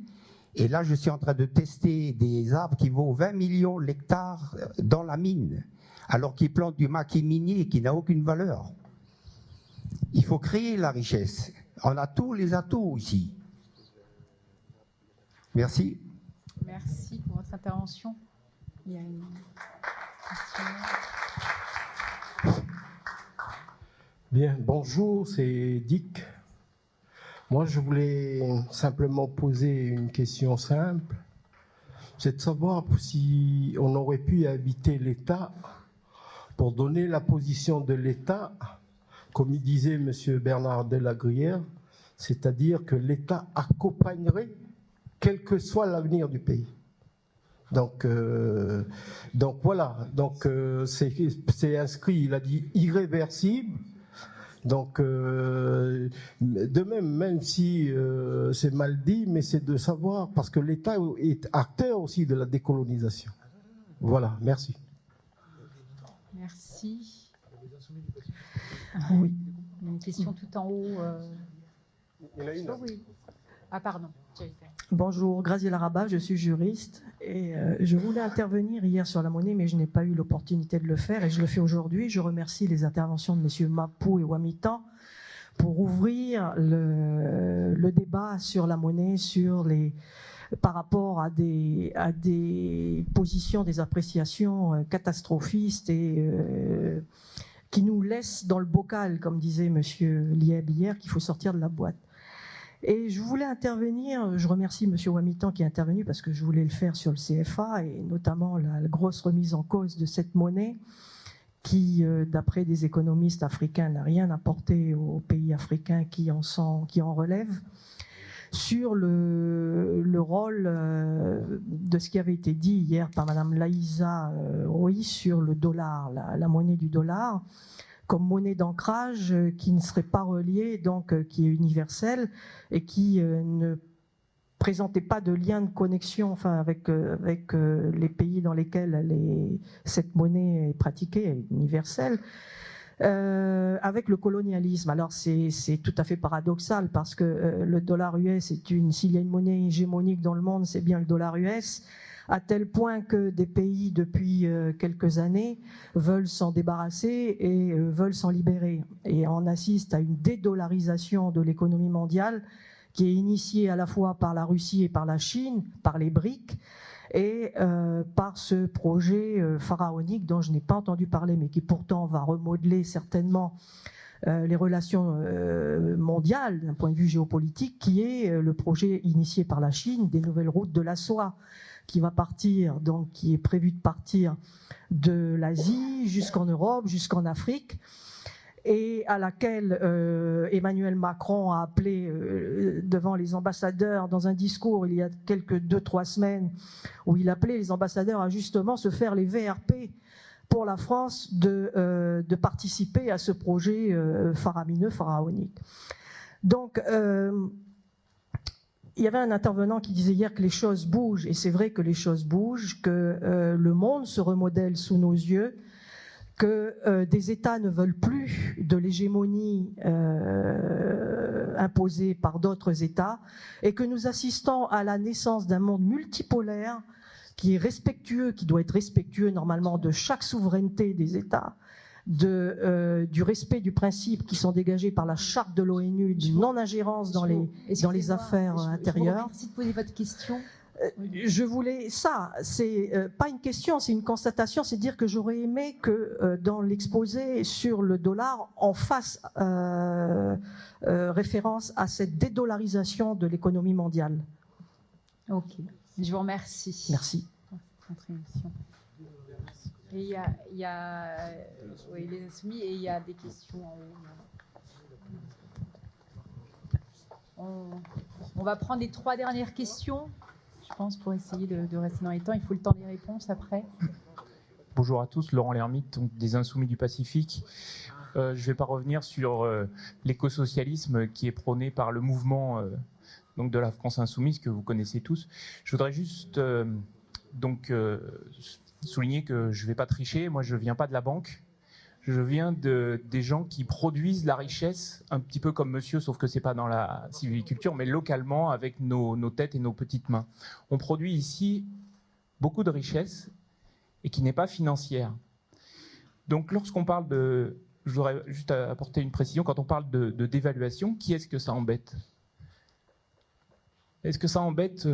Et là, je suis en train de tester des arbres qui vaut 20 millions l'hectare dans la mine, alors qu'ils plantent du maquis minier qui n'a aucune valeur. Il faut créer la richesse. On a tous les atouts ici. Merci. Merci pour votre intervention. Il y a une question. Bien, bonjour, c'est Dick. Moi, je voulais simplement poser une question simple. C'est de savoir si on aurait pu inviter l'État pour donner la position de l'État, comme il disait M. Bernard Delagrière, c'est-à-dire que l'État accompagnerait quel que soit l'avenir du pays. Donc voilà, c'est inscrit, il a dit irréversible. Donc, de même si c'est mal dit, mais c'est de savoir, parce que l'État est acteur aussi de la décolonisation. Voilà, merci. Merci. Oui. Une question tout en haut. Il y en a une. Oui. Ah, pardon. Bonjour, Graziella Rabat, je suis juriste et je voulais intervenir hier sur la monnaie, mais je n'ai pas eu l'opportunité de le faire et je le fais aujourd'hui. Je remercie les interventions de messieurs Mapou et Wamitan pour ouvrir le débat sur la monnaie, par rapport à des positions, des appréciations catastrophistes et qui nous laissent dans le bocal, comme disait monsieur Lieb hier, qu'il faut sortir de la boîte. Et je voulais intervenir, je remercie M. Wamitan qui est intervenu parce que je voulais le faire sur le CFA et notamment la grosse remise en cause de cette monnaie qui, d'après des économistes africains, n'a rien apporté aux pays africains qui en relèvent, sur le rôle de ce qui avait été dit hier par Mme Laïsa Roy sur le dollar, la monnaie du dollar, comme monnaie d'ancrage qui ne serait pas reliée, donc qui est universelle et qui ne présentait pas de lien de connexion avec les pays dans lesquels cette monnaie est pratiquée, elle est universelle, avec le colonialisme. Alors c'est tout à fait paradoxal parce que le dollar US, s'il y a une monnaie hégémonique dans le monde, c'est bien le dollar US, à tel point que des pays, depuis quelques années, veulent s'en débarrasser et veulent s'en libérer. Et on assiste à une dédollarisation de l'économie mondiale qui est initiée à la fois par la Russie et par la Chine, par les BRIC, et par ce projet pharaonique dont je n'ai pas entendu parler, mais qui pourtant va remodeler certainement les relations mondiales d'un point de vue géopolitique, qui est le projet initié par la Chine des nouvelles routes de la soie, qui va partir, donc qui est prévu de partir de l'Asie jusqu'en Europe, jusqu'en Afrique, et à laquelle Emmanuel Macron a appelé devant les ambassadeurs dans un discours il y a quelques 2-3 semaines, où il appelait les ambassadeurs à justement se faire les VRP pour la France de participer à ce projet faramineux, pharaonique. Donc, il y avait un intervenant qui disait hier que les choses bougent, et c'est vrai que les choses bougent, que le monde se remodèle sous nos yeux, que des États ne veulent plus de l'hégémonie imposée par d'autres États, et que nous assistons à la naissance d'un monde multipolaire qui est respectueux, qui doit être respectueux normalement de chaque souveraineté des États, du respect du principe qui sont dégagés par la charte de l'ONU, de non-ingérence dans les affaires intérieures. Merci de poser votre question. Je voulais ça, c'est pas une question, c'est une constatation, c'est dire que j'aurais aimé que dans l'exposé sur le dollar, on fasse référence à cette dédollarisation de l'économie mondiale. Ok, je vous remercie. Merci. Et il y a oui, les insoumis, et il y a des questions en haut. On va prendre les 3 dernières questions, je pense, pour essayer de rester dans les temps. Il faut le temps des réponses après. Bonjour à tous, Laurent Lermite, donc des Insoumis du Pacifique. Je ne vais pas revenir sur l'écosocialisme qui est prôné par le mouvement donc de la France Insoumise, que vous connaissez tous. Je voudrais juste souligner que je ne vais pas tricher. Moi, je ne viens pas de la banque. Je viens des gens qui produisent la richesse, un petit peu comme monsieur, sauf que ce n'est pas dans la sylviculture, mais localement, avec nos têtes et nos petites mains. On produit ici beaucoup de richesse et qui n'est pas financière. Donc, lorsqu'on parle de... Je voudrais juste apporter une précision. Quand on parle de dévaluation, qui est-ce que ça embête? Est-ce que ça embête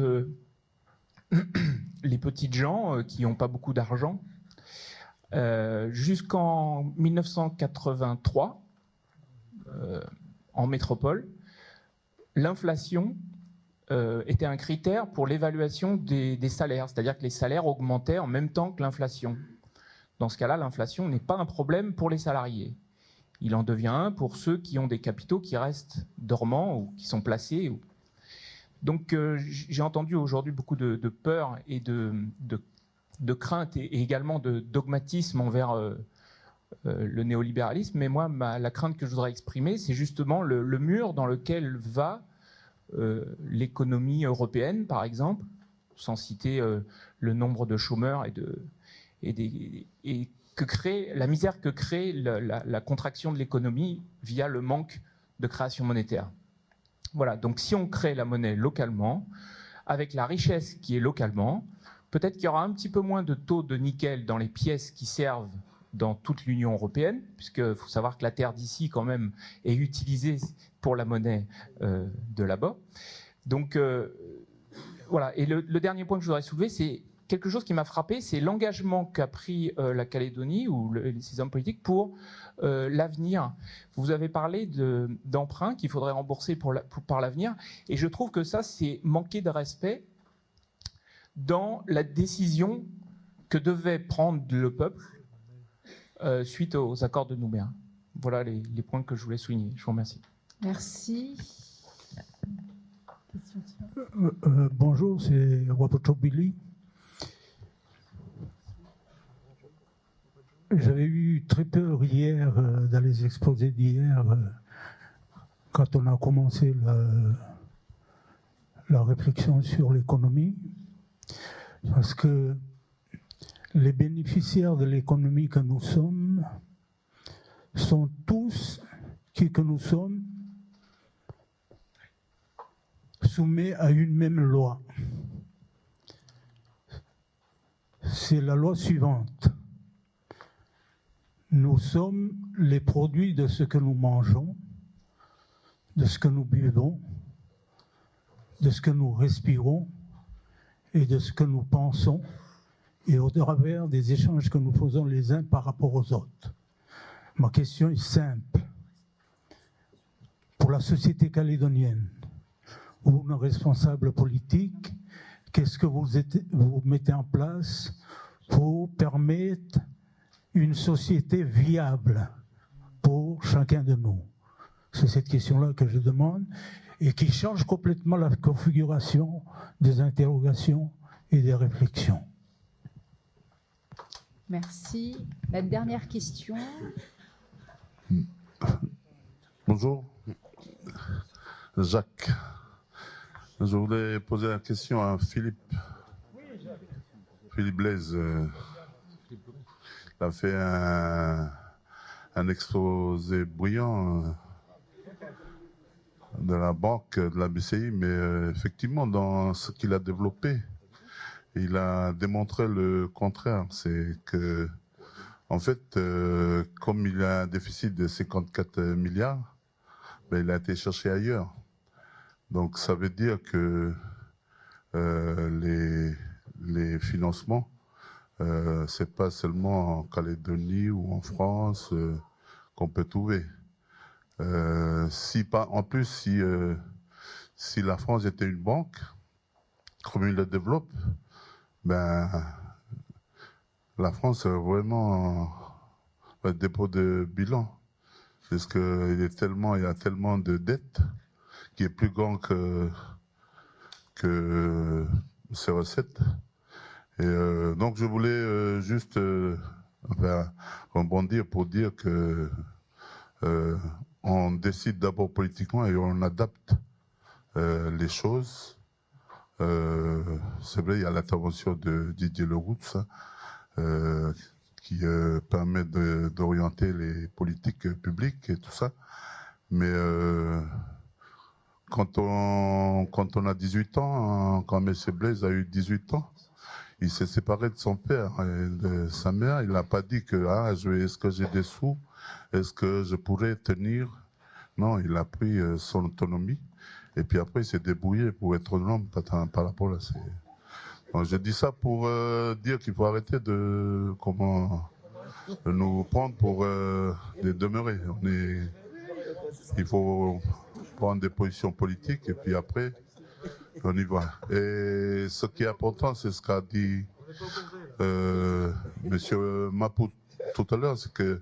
les petites gens qui n'ont pas beaucoup d'argent? Jusqu'en 1983, en métropole, l'inflation était un critère pour l'évaluation des salaires, c'est-à-dire que les salaires augmentaient en même temps que l'inflation. Dans ce cas-là, l'inflation n'est pas un problème pour les salariés. Il en devient un pour ceux qui ont des capitaux qui restent dormants ou qui sont placés. Donc j'ai entendu aujourd'hui beaucoup de peur et de crainte et également de dogmatisme envers le néolibéralisme. Mais moi, la crainte que je voudrais exprimer, c'est justement le mur dans lequel va l'économie européenne, par exemple, sans citer le nombre de chômeurs et que crée la misère que crée la contraction de l'économie via le manque de création monétaire. Voilà, donc si on crée la monnaie localement, avec la richesse qui est localement, peut-être qu'il y aura un petit peu moins de taux de nickel dans les pièces qui servent dans toute l'Union européenne, puisqu'il faut savoir que la terre d'ici, quand même, est utilisée pour la monnaie de là-bas. Donc, voilà. Et le dernier point que je voudrais soulever, c'est quelque chose qui m'a frappé, c'est l'engagement qu'a pris la Calédonie ou ses hommes politiques pour l'avenir. Vous avez parlé d'emprunts qu'il faudrait rembourser par l'avenir, et je trouve que ça, c'est manquer de respect dans la décision que devait prendre le peuple suite aux accords de Nouméa. Voilà les points que je voulais souligner. Je vous remercie. Merci. Bonjour, c'est Wapoto Billy. J'avais eu très peur hier, dans les exposés d'hier, quand on a commencé la réflexion sur l'économie, parce que les bénéficiaires de l'économie que nous sommes sont tous, qui que nous sommes, soumis à une même loi. C'est la loi suivante. Nous sommes les produits de ce que nous mangeons, de ce que nous buvons, de ce que nous respirons et de ce que nous pensons, et au travers des échanges que nous faisons les uns par rapport aux autres. Ma question est simple. Pour la société calédonienne, ou nos responsables politiques, qu'est-ce que vous mettez en place pour permettre une société viable pour chacun de nous? C'est cette question-là que je demande et qui change complètement la configuration des interrogations et des réflexions. Merci. La dernière question. Bonjour, Jacques. Je voulais poser la question à Philippe Blaise. Il a fait un exposé brillant de la banque, de la BCI, mais effectivement, dans ce qu'il a développé, il a démontré le contraire. C'est que, en fait, comme il a un déficit de 54 milliards, ben, il a été cherché ailleurs. Donc, ça veut dire que les financements, c'est pas seulement en Calédonie ou en France qu'on peut trouver. En plus, si la France était une banque, comme il le développe, ben, la France est vraiment un dépôt de bilan. Parce qu'il y a tellement de dettes qui est plus grand que ses recettes. Et donc je voulais juste rebondir pour dire que on décide d'abord politiquement et on adapte les choses. C'est vrai, il y a l'intervention de Didier Leroux, qui permet d'orienter les politiques publiques et tout ça. Mais quand on a 18 ans, quand M. Blaise a eu 18 ans, il s'est séparé de son père et de sa mère. Il n'a pas dit que est-ce que j'ai des sous, est-ce que je pourrais tenir. Non, il a pris son autonomie et puis après il s'est débrouillé pour être un homme par rapport à ses... Donc, je dis ça pour dire qu'il faut arrêter de nous prendre pour des demeurés. Il faut prendre des positions politiques et puis après on y va. Et ce qui est important, c'est ce qu'a dit Monsieur Mapou tout à l'heure, c'est que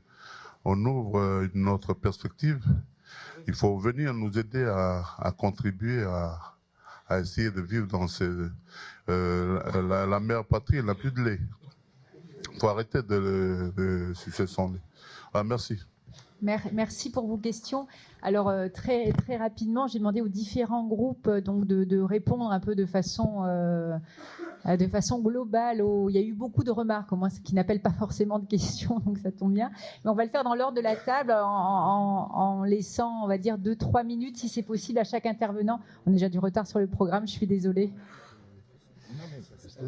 on ouvre une autre perspective. Il faut venir nous aider à contribuer à essayer de vivre dans la mère patrie, elle n'a plus de lait. Il faut arrêter de sucer son lait. Ah, merci. Merci pour vos questions. Alors très rapidement, j'ai demandé aux différents groupes donc de répondre un peu de façon globale. Il y a eu beaucoup de remarques, au moins ce qui n'appelle pas forcément de questions, donc ça tombe bien. Mais on va le faire dans l'ordre de la table en laissant, on va dire, 2-3 minutes, si c'est possible, à chaque intervenant. On a déjà du retard sur le programme, je suis désolée.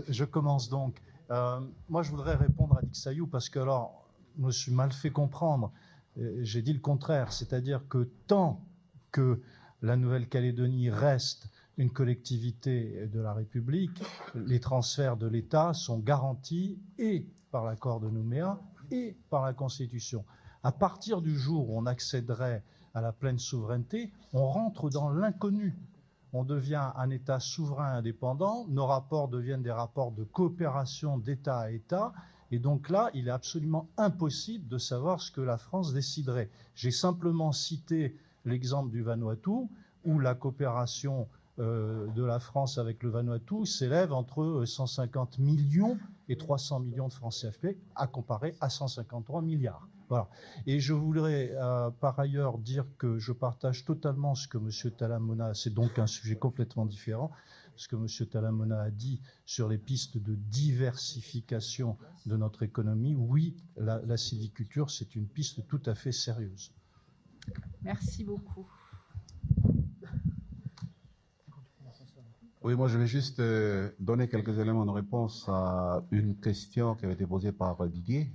Je commence donc. Moi, je voudrais répondre à Dick Sayou parce que, alors, je me suis mal fait comprendre. J'ai dit le contraire, c'est-à-dire que tant que la Nouvelle-Calédonie reste une collectivité de la République, les transferts de l'État sont garantis et par l'accord de Nouméa et par la Constitution. À partir du jour où on accéderait à la pleine souveraineté, on rentre dans l'inconnu. On devient un État souverain indépendant, nos rapports deviennent des rapports de coopération d'État à État, et donc là, il est absolument impossible de savoir ce que la France déciderait. J'ai simplement cité l'exemple du Vanuatu, où la coopération de la France avec le Vanuatu s'élève entre 150 millions et 300 millions de francs CFP, à comparer à 153 milliards. Voilà. Et je voudrais par ailleurs dire que je partage totalement ce que M. Talamona, c'est donc un sujet complètement différent, ce que M. Talamona a dit sur les pistes de diversification de notre économie. Oui, la sylviculture, c'est une piste tout à fait sérieuse. Merci beaucoup. Oui, moi je vais juste donner quelques éléments de réponse à une question qui avait été posée par Didier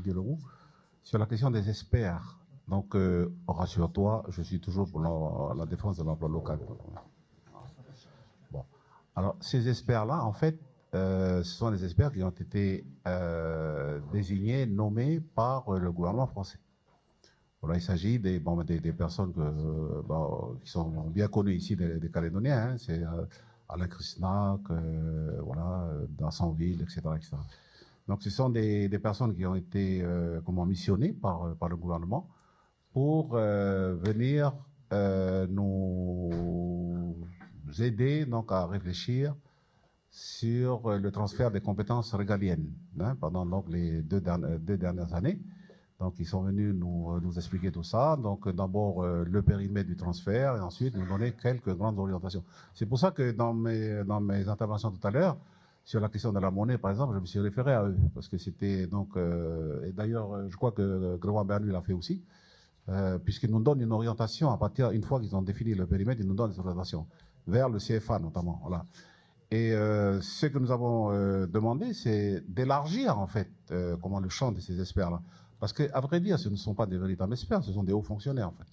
Leroux, sur la question des experts. Donc, rassure-toi, je suis toujours pour la défense de l'emploi local. Bon. Alors, ces experts-là, en fait, ce sont des experts qui ont été désignés, nommés par le gouvernement français. Voilà, il s'agit des personnes qui sont bien connues ici des Calédoniens. Hein, c'est Alain Krishnak, voilà, Dansonville, etc., etc. Donc, ce sont des personnes qui ont été missionnées par le gouvernement pour venir nous aider donc, à réfléchir sur le transfert des compétences régaliennes pendant donc, les deux dernières années. Donc, ils sont venus nous expliquer tout ça. Donc, d'abord, le périmètre du transfert et ensuite nous donner quelques grandes orientations. C'est pour ça que dans mes interventions tout à l'heure, sur la question de la monnaie, par exemple, je me suis référé à eux. Parce que c'était donc. Et d'ailleurs, je crois que Grégoire Bernu l'a fait aussi. Puisqu'ils nous donnent une orientation à partir, une fois qu'ils ont défini le périmètre, ils nous donnent des orientations vers le CFA notamment. Voilà. Et ce que nous avons demandé, c'est d'élargir en fait le champ de ces experts-là. Parce qu'à vrai dire, ce ne sont pas des véritables experts, ce sont des hauts fonctionnaires en fait.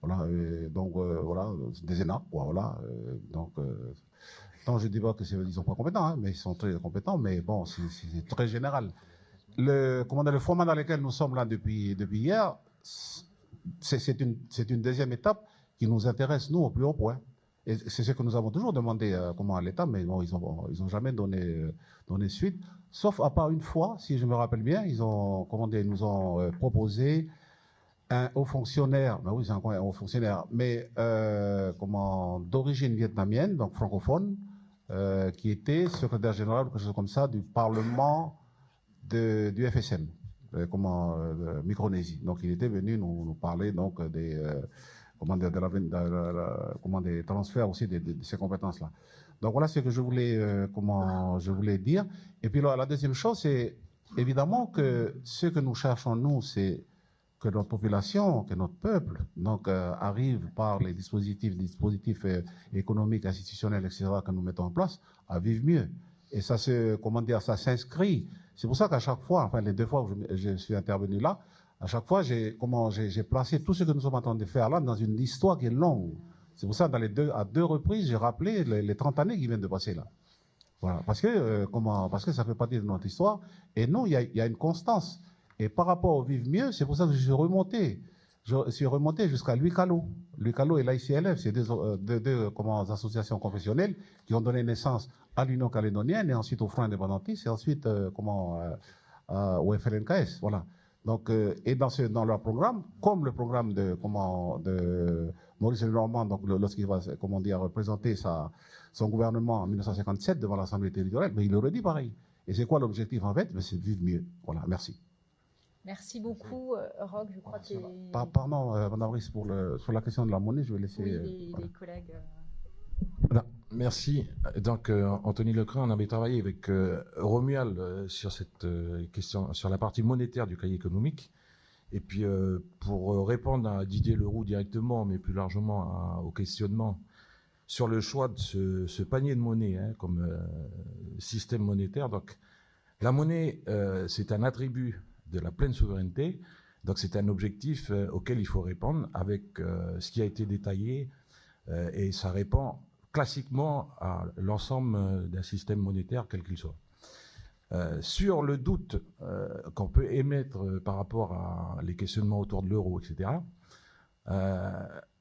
Voilà. Donc voilà, des énarques, quoi. Voilà. Non, je ne dis pas qu'ils ne sont pas compétents, hein, mais ils sont très compétents. Mais bon, c'est très général. Le format dans lequel nous sommes là depuis hier. C'est une deuxième étape qui nous intéresse, nous, au plus haut point. Et c'est ce que nous avons toujours demandé à l'État, mais bon, ils ont jamais donné suite. Sauf à part une fois, si je me rappelle bien, ils nous ont proposé un haut fonctionnaire, ben oui, c'est encore un haut fonctionnaire, mais d'origine vietnamienne, donc francophone, qui était secrétaire général ou quelque chose comme ça du Parlement du FSM. Micronésie. Donc, il était venu nous parler donc des transferts aussi de ces compétences-là. Donc, voilà ce que je voulais dire. Et puis, la deuxième chose, c'est évidemment que ce que nous cherchons, nous, c'est que notre population, que notre peuple, donc, arrive par les dispositifs économiques, institutionnels, etc., que nous mettons en place, à vivre mieux. Et ça ça s'inscrit. C'est pour ça qu'à chaque fois, enfin les deux fois où je suis intervenu là, à chaque fois j'ai placé tout ce que nous sommes en train de faire là dans une histoire qui est longue. C'est pour ça à deux reprises j'ai rappelé les 30 années qui viennent de passer là. Voilà, parce que ça fait partie de notre histoire. Et non, il y a une constance. Et par rapport au vivre mieux, c'est pour ça que je suis remonté. Je suis remonté jusqu'à l'UICALO. L'UICALO et l'ICLF, c'est deux associations confessionnelles qui ont donné naissance à l'Union calédonienne et ensuite au Front indépendantiste et ensuite au FLNKS. Voilà. Donc, et dans leur programme, comme le programme de Maurice Lenormand, donc lorsqu'il va représenter son gouvernement en 1957 devant l'Assemblée territoriale, mais il le redit pareil. Et c'est quoi l'objectif en fait? C'est de vivre mieux. Voilà, merci. Merci beaucoup, Roch. Je crois que pardon, Madame Brice, sur la question de la monnaie, je vais laisser les collègues. Voilà, merci. Donc, Anthony Lecrin, on avait travaillé avec Romuald sur cette question, sur la partie monétaire du cahier économique. Et puis, pour répondre à Didier Leroux directement, mais plus largement au questionnement sur le choix de ce panier de monnaie comme système monétaire. Donc, la monnaie, c'est un attribut de la pleine souveraineté. Donc, c'est un objectif auquel il faut répondre avec ce qui a été détaillé. Et ça répond classiquement à l'ensemble d'un système monétaire, quel qu'il soit. Sur le doute qu'on peut émettre par rapport à les questionnements autour de l'euro, etc.,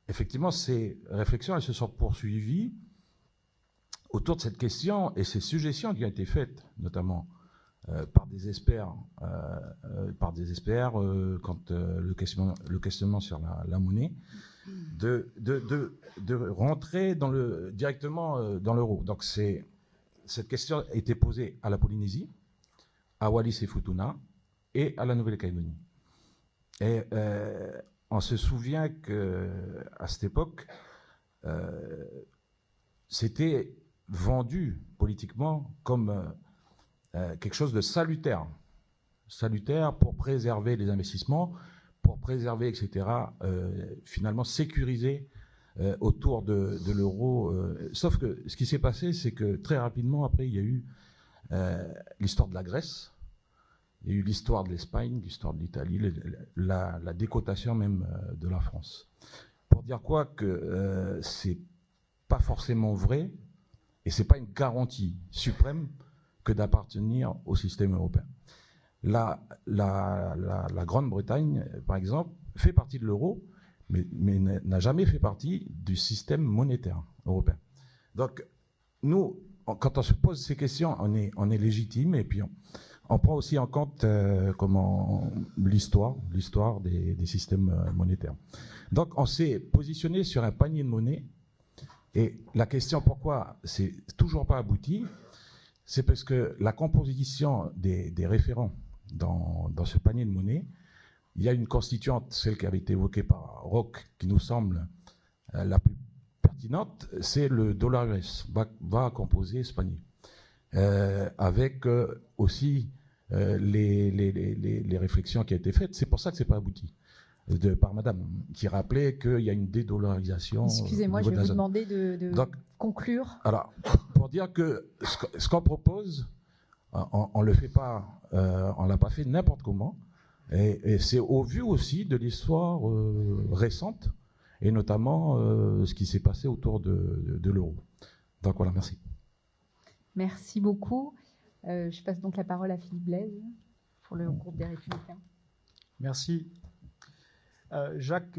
effectivement, ces réflexions, elles se sont poursuivies autour de cette question et ces suggestions qui ont été faites, notamment par des experts, quand le questionnement sur la monnaie, de rentrer directement dans l'euro. Donc cette question a été posée à la Polynésie, à Wallis et Futuna et à la Nouvelle-Calédonie. Et on se souvient qu'à cette époque, c'était vendu politiquement comme quelque chose de salutaire pour préserver les investissements, pour préserver, etc., finalement sécuriser autour de l'euro. Sauf que ce qui s'est passé, c'est que très rapidement, après, il y a eu l'histoire de la Grèce, il y a eu l'histoire de l'Espagne, l'histoire de l'Italie, la décotation même de la France. Pour dire quoi que c'est pas forcément vrai Et ce n'est pas une garantie suprême que d'appartenir au système européen. La Grande-Bretagne, par exemple, fait partie de l'euro, mais n'a jamais fait partie du système monétaire européen. Donc, nous, quand on se pose ces questions, on est légitime, et puis on prend aussi en compte l'histoire des systèmes monétaires. Donc, on s'est positionné sur un panier de monnaie, et la question pourquoi c'est toujours pas abouti, c'est parce que la composition des référents dans ce panier de monnaie, il y a une constituante, celle qui avait été évoquée par Roch, qui nous semble la plus pertinente, c'est le dollar US, va composer ce panier. Avec aussi les réflexions qui ont été faites. C'est pour ça que ce n'est pas abouti. Par madame, qui rappelait qu'il y a une dédollarisation. Excusez-moi, je vais vous demander de conclure. Alors, pour dire que ce qu'on propose, on ne le fait pas, on ne l'a pas fait n'importe comment. Et c'est au vu aussi de l'histoire récente, et notamment ce qui s'est passé autour de l'euro. Donc voilà, merci. Merci beaucoup. Je passe donc la parole à Philippe Blaise pour le groupe des Républicains. Merci. Jacques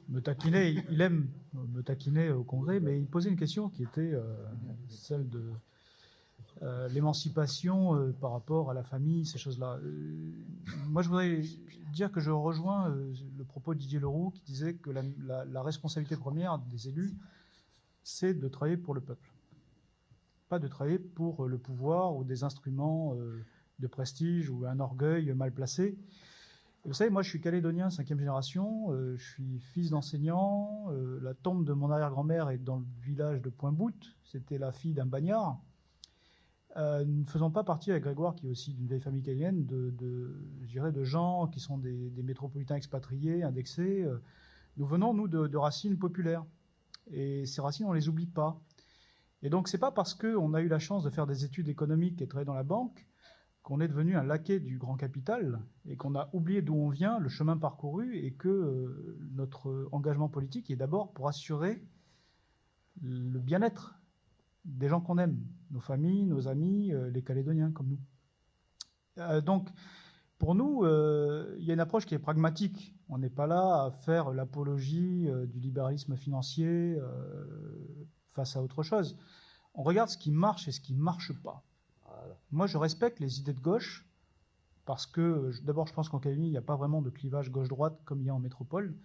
me taquinait, il aime me taquiner au Congrès, mais il posait une question qui était celle de l'émancipation par rapport à la famille, ces choses-là. Moi, je voudrais dire que je rejoins le propos de Didier Leroux qui disait que la responsabilité première des élus, c'est de travailler pour le peuple. Pas de travailler pour le pouvoir ou des instruments de prestige ou un orgueil mal placé. Et vous savez, moi je suis calédonien, 5e génération, je suis fils d'enseignant, la tombe de mon arrière-grand-mère est dans le village de Pointe-Bout, c'était la fille d'un bagnard. Nous ne faisons pas partie avec Grégoire, qui est aussi d'une vieille famille calédonienne, je dirais de gens qui sont des métropolitains expatriés, indexés. Nous venons, nous, de racines populaires. Et ces racines, on ne les oublie pas. Et donc, ce n'est pas parce qu'on a eu la chance de faire des études économiques et de travailler dans la banque qu'on est devenu un laquais du grand capital et qu'on a oublié d'où on vient, le chemin parcouru, et que notre engagement politique est d'abord pour assurer le bien-être des gens qu'on aime, nos familles, nos amis, les Calédoniens comme nous. Donc, pour nous, il y a une approche qui est pragmatique. On n'est pas là à faire l'apologie du libéralisme financier face à autre chose. On regarde ce qui marche et ce qui ne marche pas. Voilà. Moi, je respecte les idées de gauche parce que, d'abord, je pense qu'en Calédonie, il n'y a pas vraiment de clivage gauche-droite comme il y a en métropole.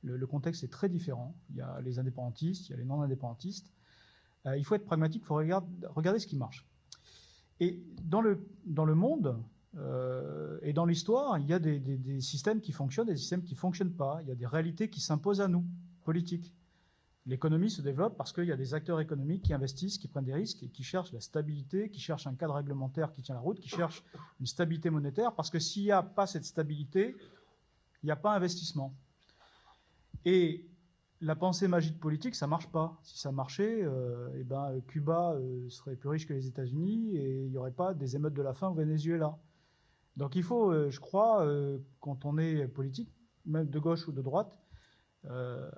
Le contexte est très différent. Il y a les indépendantistes, il y a les non-indépendantistes. Il faut être pragmatique, il faut regarder ce qui marche. Et dans le monde et dans l'histoire, il y a des systèmes qui fonctionnent et des systèmes qui ne fonctionnent pas. Il y a des réalités qui s'imposent à nous, politiques. L'économie se développe parce qu'il y a des acteurs économiques qui investissent, qui prennent des risques et qui cherchent la stabilité, qui cherchent un cadre réglementaire qui tient la route, qui cherchent une stabilité monétaire, parce que s'il n'y a pas cette stabilité, il n'y a pas investissement. Et la pensée magique politique, ça ne marche pas. Si ça marchait, Cuba serait plus riche que les États-Unis et il n'y aurait pas des émeutes de la faim au Venezuela. Donc il faut, je crois, quand on est politique, même de gauche ou de droite,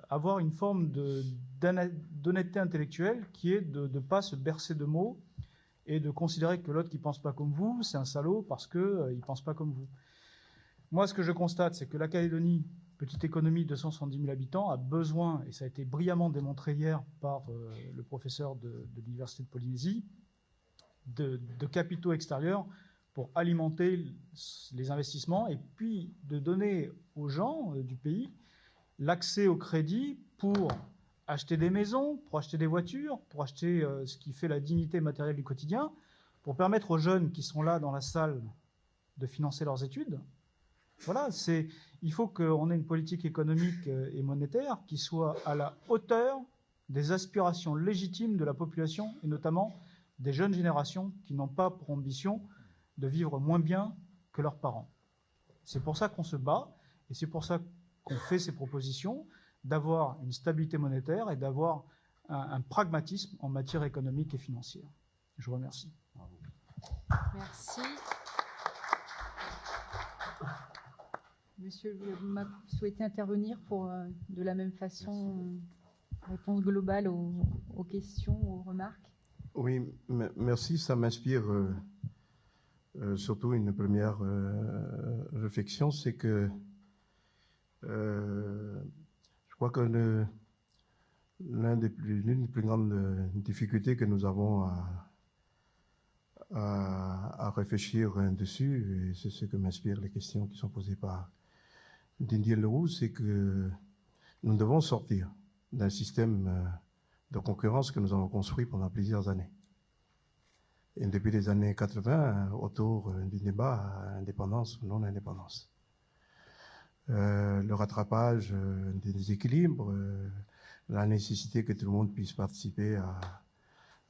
avoir une forme d'honnêteté intellectuelle qui est de ne pas se bercer de mots et de considérer que l'autre qui ne pense pas comme vous, c'est un salaud parce qu'il ne pense pas comme vous. Moi, ce que je constate, c'est que la Calédonie, petite économie de 270 000 habitants, a besoin, et ça a été brillamment démontré hier par le professeur de l'Université de Polynésie, de capitaux extérieurs pour alimenter les investissements et puis de donner aux gens du pays l'accès au crédit pour acheter des maisons, pour acheter des voitures, pour acheter ce qui fait la dignité matérielle du quotidien, pour permettre aux jeunes qui sont là dans la salle de financer leurs études. Voilà, il faut qu'on ait une politique économique et monétaire qui soit à la hauteur des aspirations légitimes de la population et notamment des jeunes générations qui n'ont pas pour ambition de vivre moins bien que leurs parents. C'est pour ça qu'on se bat et c'est pour ça qu'on fait ces propositions, d'avoir une stabilité monétaire et d'avoir un pragmatisme en matière économique et financière. Je vous remercie. Merci. Monsieur, vous souhaitez intervenir pour, de la même façon, réponse globale aux questions, aux remarques? Oui, merci. Ça m'inspire surtout une première réflexion, c'est que je crois que l'une des plus grandes difficultés que nous avons à réfléchir dessus, et c'est ce que m'inspirent les questions qui sont posées par Didier Leroux, c'est que nous devons sortir d'un système de concurrence que nous avons construit pendant plusieurs années. Et depuis les années 80, autour du débat indépendance ou non-indépendance. Le rattrapage des déséquilibres, la nécessité que tout le monde puisse participer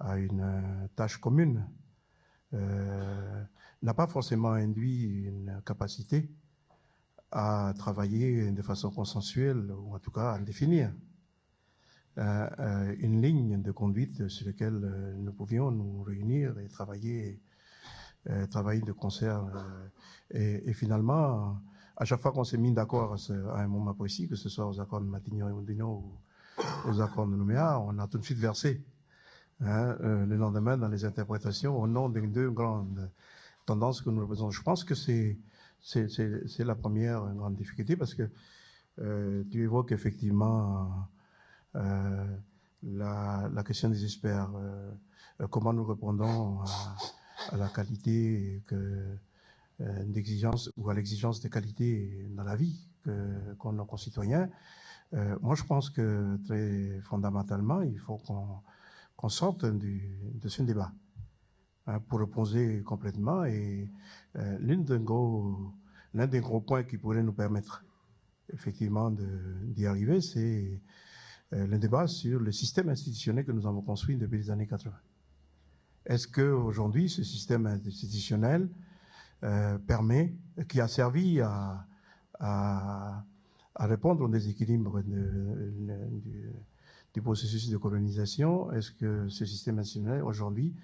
à une tâche commune, n'a pas forcément induit une capacité à travailler de façon consensuelle, ou en tout cas à définir une ligne de conduite sur laquelle nous pouvions nous réunir et travailler de concert. Et finalement, à chaque fois qu'on s'est mis d'accord à un moment précis, que ce soit aux accords de Matignon et Moutinho ou aux accords de Nouméa, on a tout de suite versé le lendemain dans les interprétations au nom des deux grandes tendances que nous représentons. Je pense que c'est la première grande difficulté, parce que tu évoques effectivement la question des experts, comment nous répondons à la qualité d'exigence ou à l'exigence de qualité dans la vie qu'ont nos concitoyens. Moi, je pense que très fondamentalement, il faut qu'on sorte de ce débat pour reposer complètement. Et l'un des gros points qui pourrait nous permettre effectivement d'y arriver, c'est le débat sur le système institutionnel que nous avons construit depuis les années 80. Est-ce qu'aujourd'hui, ce système institutionnel qui a servi à répondre aux déséquilibres du processus de colonisation, est-ce que ce système institutionnel, aujourd'hui,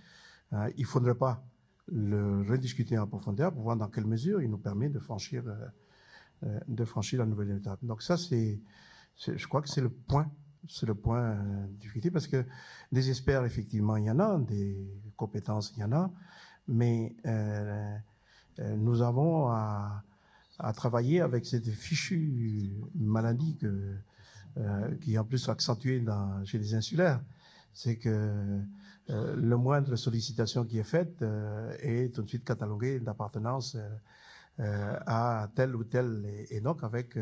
il ne faudrait pas le rediscuter en profondeur pour voir dans quelle mesure il nous permet de franchir la nouvelle étape. Donc ça, je crois que c'est le point de difficulté, parce que des experts, effectivement, il y en a, des compétences, il y en a, mais nous avons à travailler avec cette fichue maladie qui est en plus accentuée chez les insulaires. C'est que le moindre sollicitation qui est faite est tout de suite cataloguée d'appartenance à tel ou tel. Et donc, avec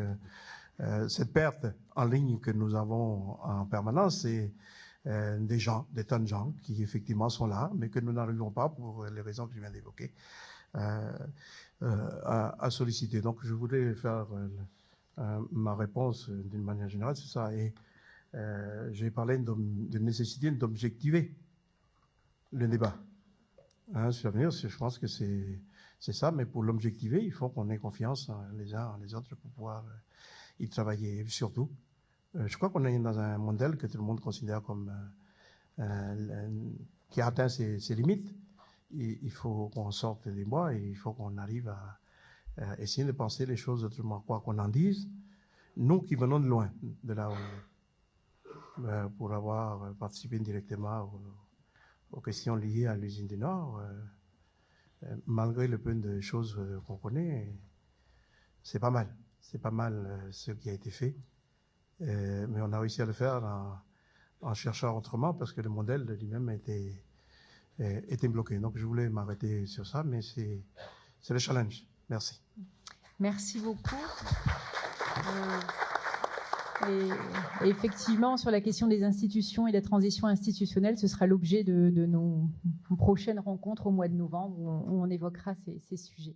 cette perte en ligne que nous avons en permanence, c'est des tonnes de gens qui effectivement sont là, mais que nous n'arrivons pas, pour les raisons que je viens d'évoquer, à solliciter. Donc je voulais faire ma réponse d'une manière générale, c'est ça. Et j'ai parlé de nécessité d'objectiver le débat sur l'avenir. Je pense que c'est ça, mais pour l'objectiver, il faut qu'on ait confiance les uns en les autres pour pouvoir y travailler. Et surtout, je crois qu'on est dans un modèle que tout le monde considère comme qui a atteint ses limites. Il faut qu'on sorte des bois et il faut qu'on arrive à essayer de penser les choses autrement. Quoi qu'on en dise, nous qui venons de loin, de là où, pour avoir participé directement aux questions liées à l'usine du Nord, malgré le peu de choses qu'on connaît, c'est pas mal. C'est pas mal ce qui a été fait. Mais on a réussi à le faire en cherchant autrement, parce que le modèle lui-même était bloqué. Donc je voulais m'arrêter sur ça, mais c'est le challenge. Merci. Merci beaucoup. Et effectivement, sur la question des institutions et de la transition institutionnelle, ce sera l'objet de nos prochaines rencontres au mois de novembre, où on évoquera ces sujets.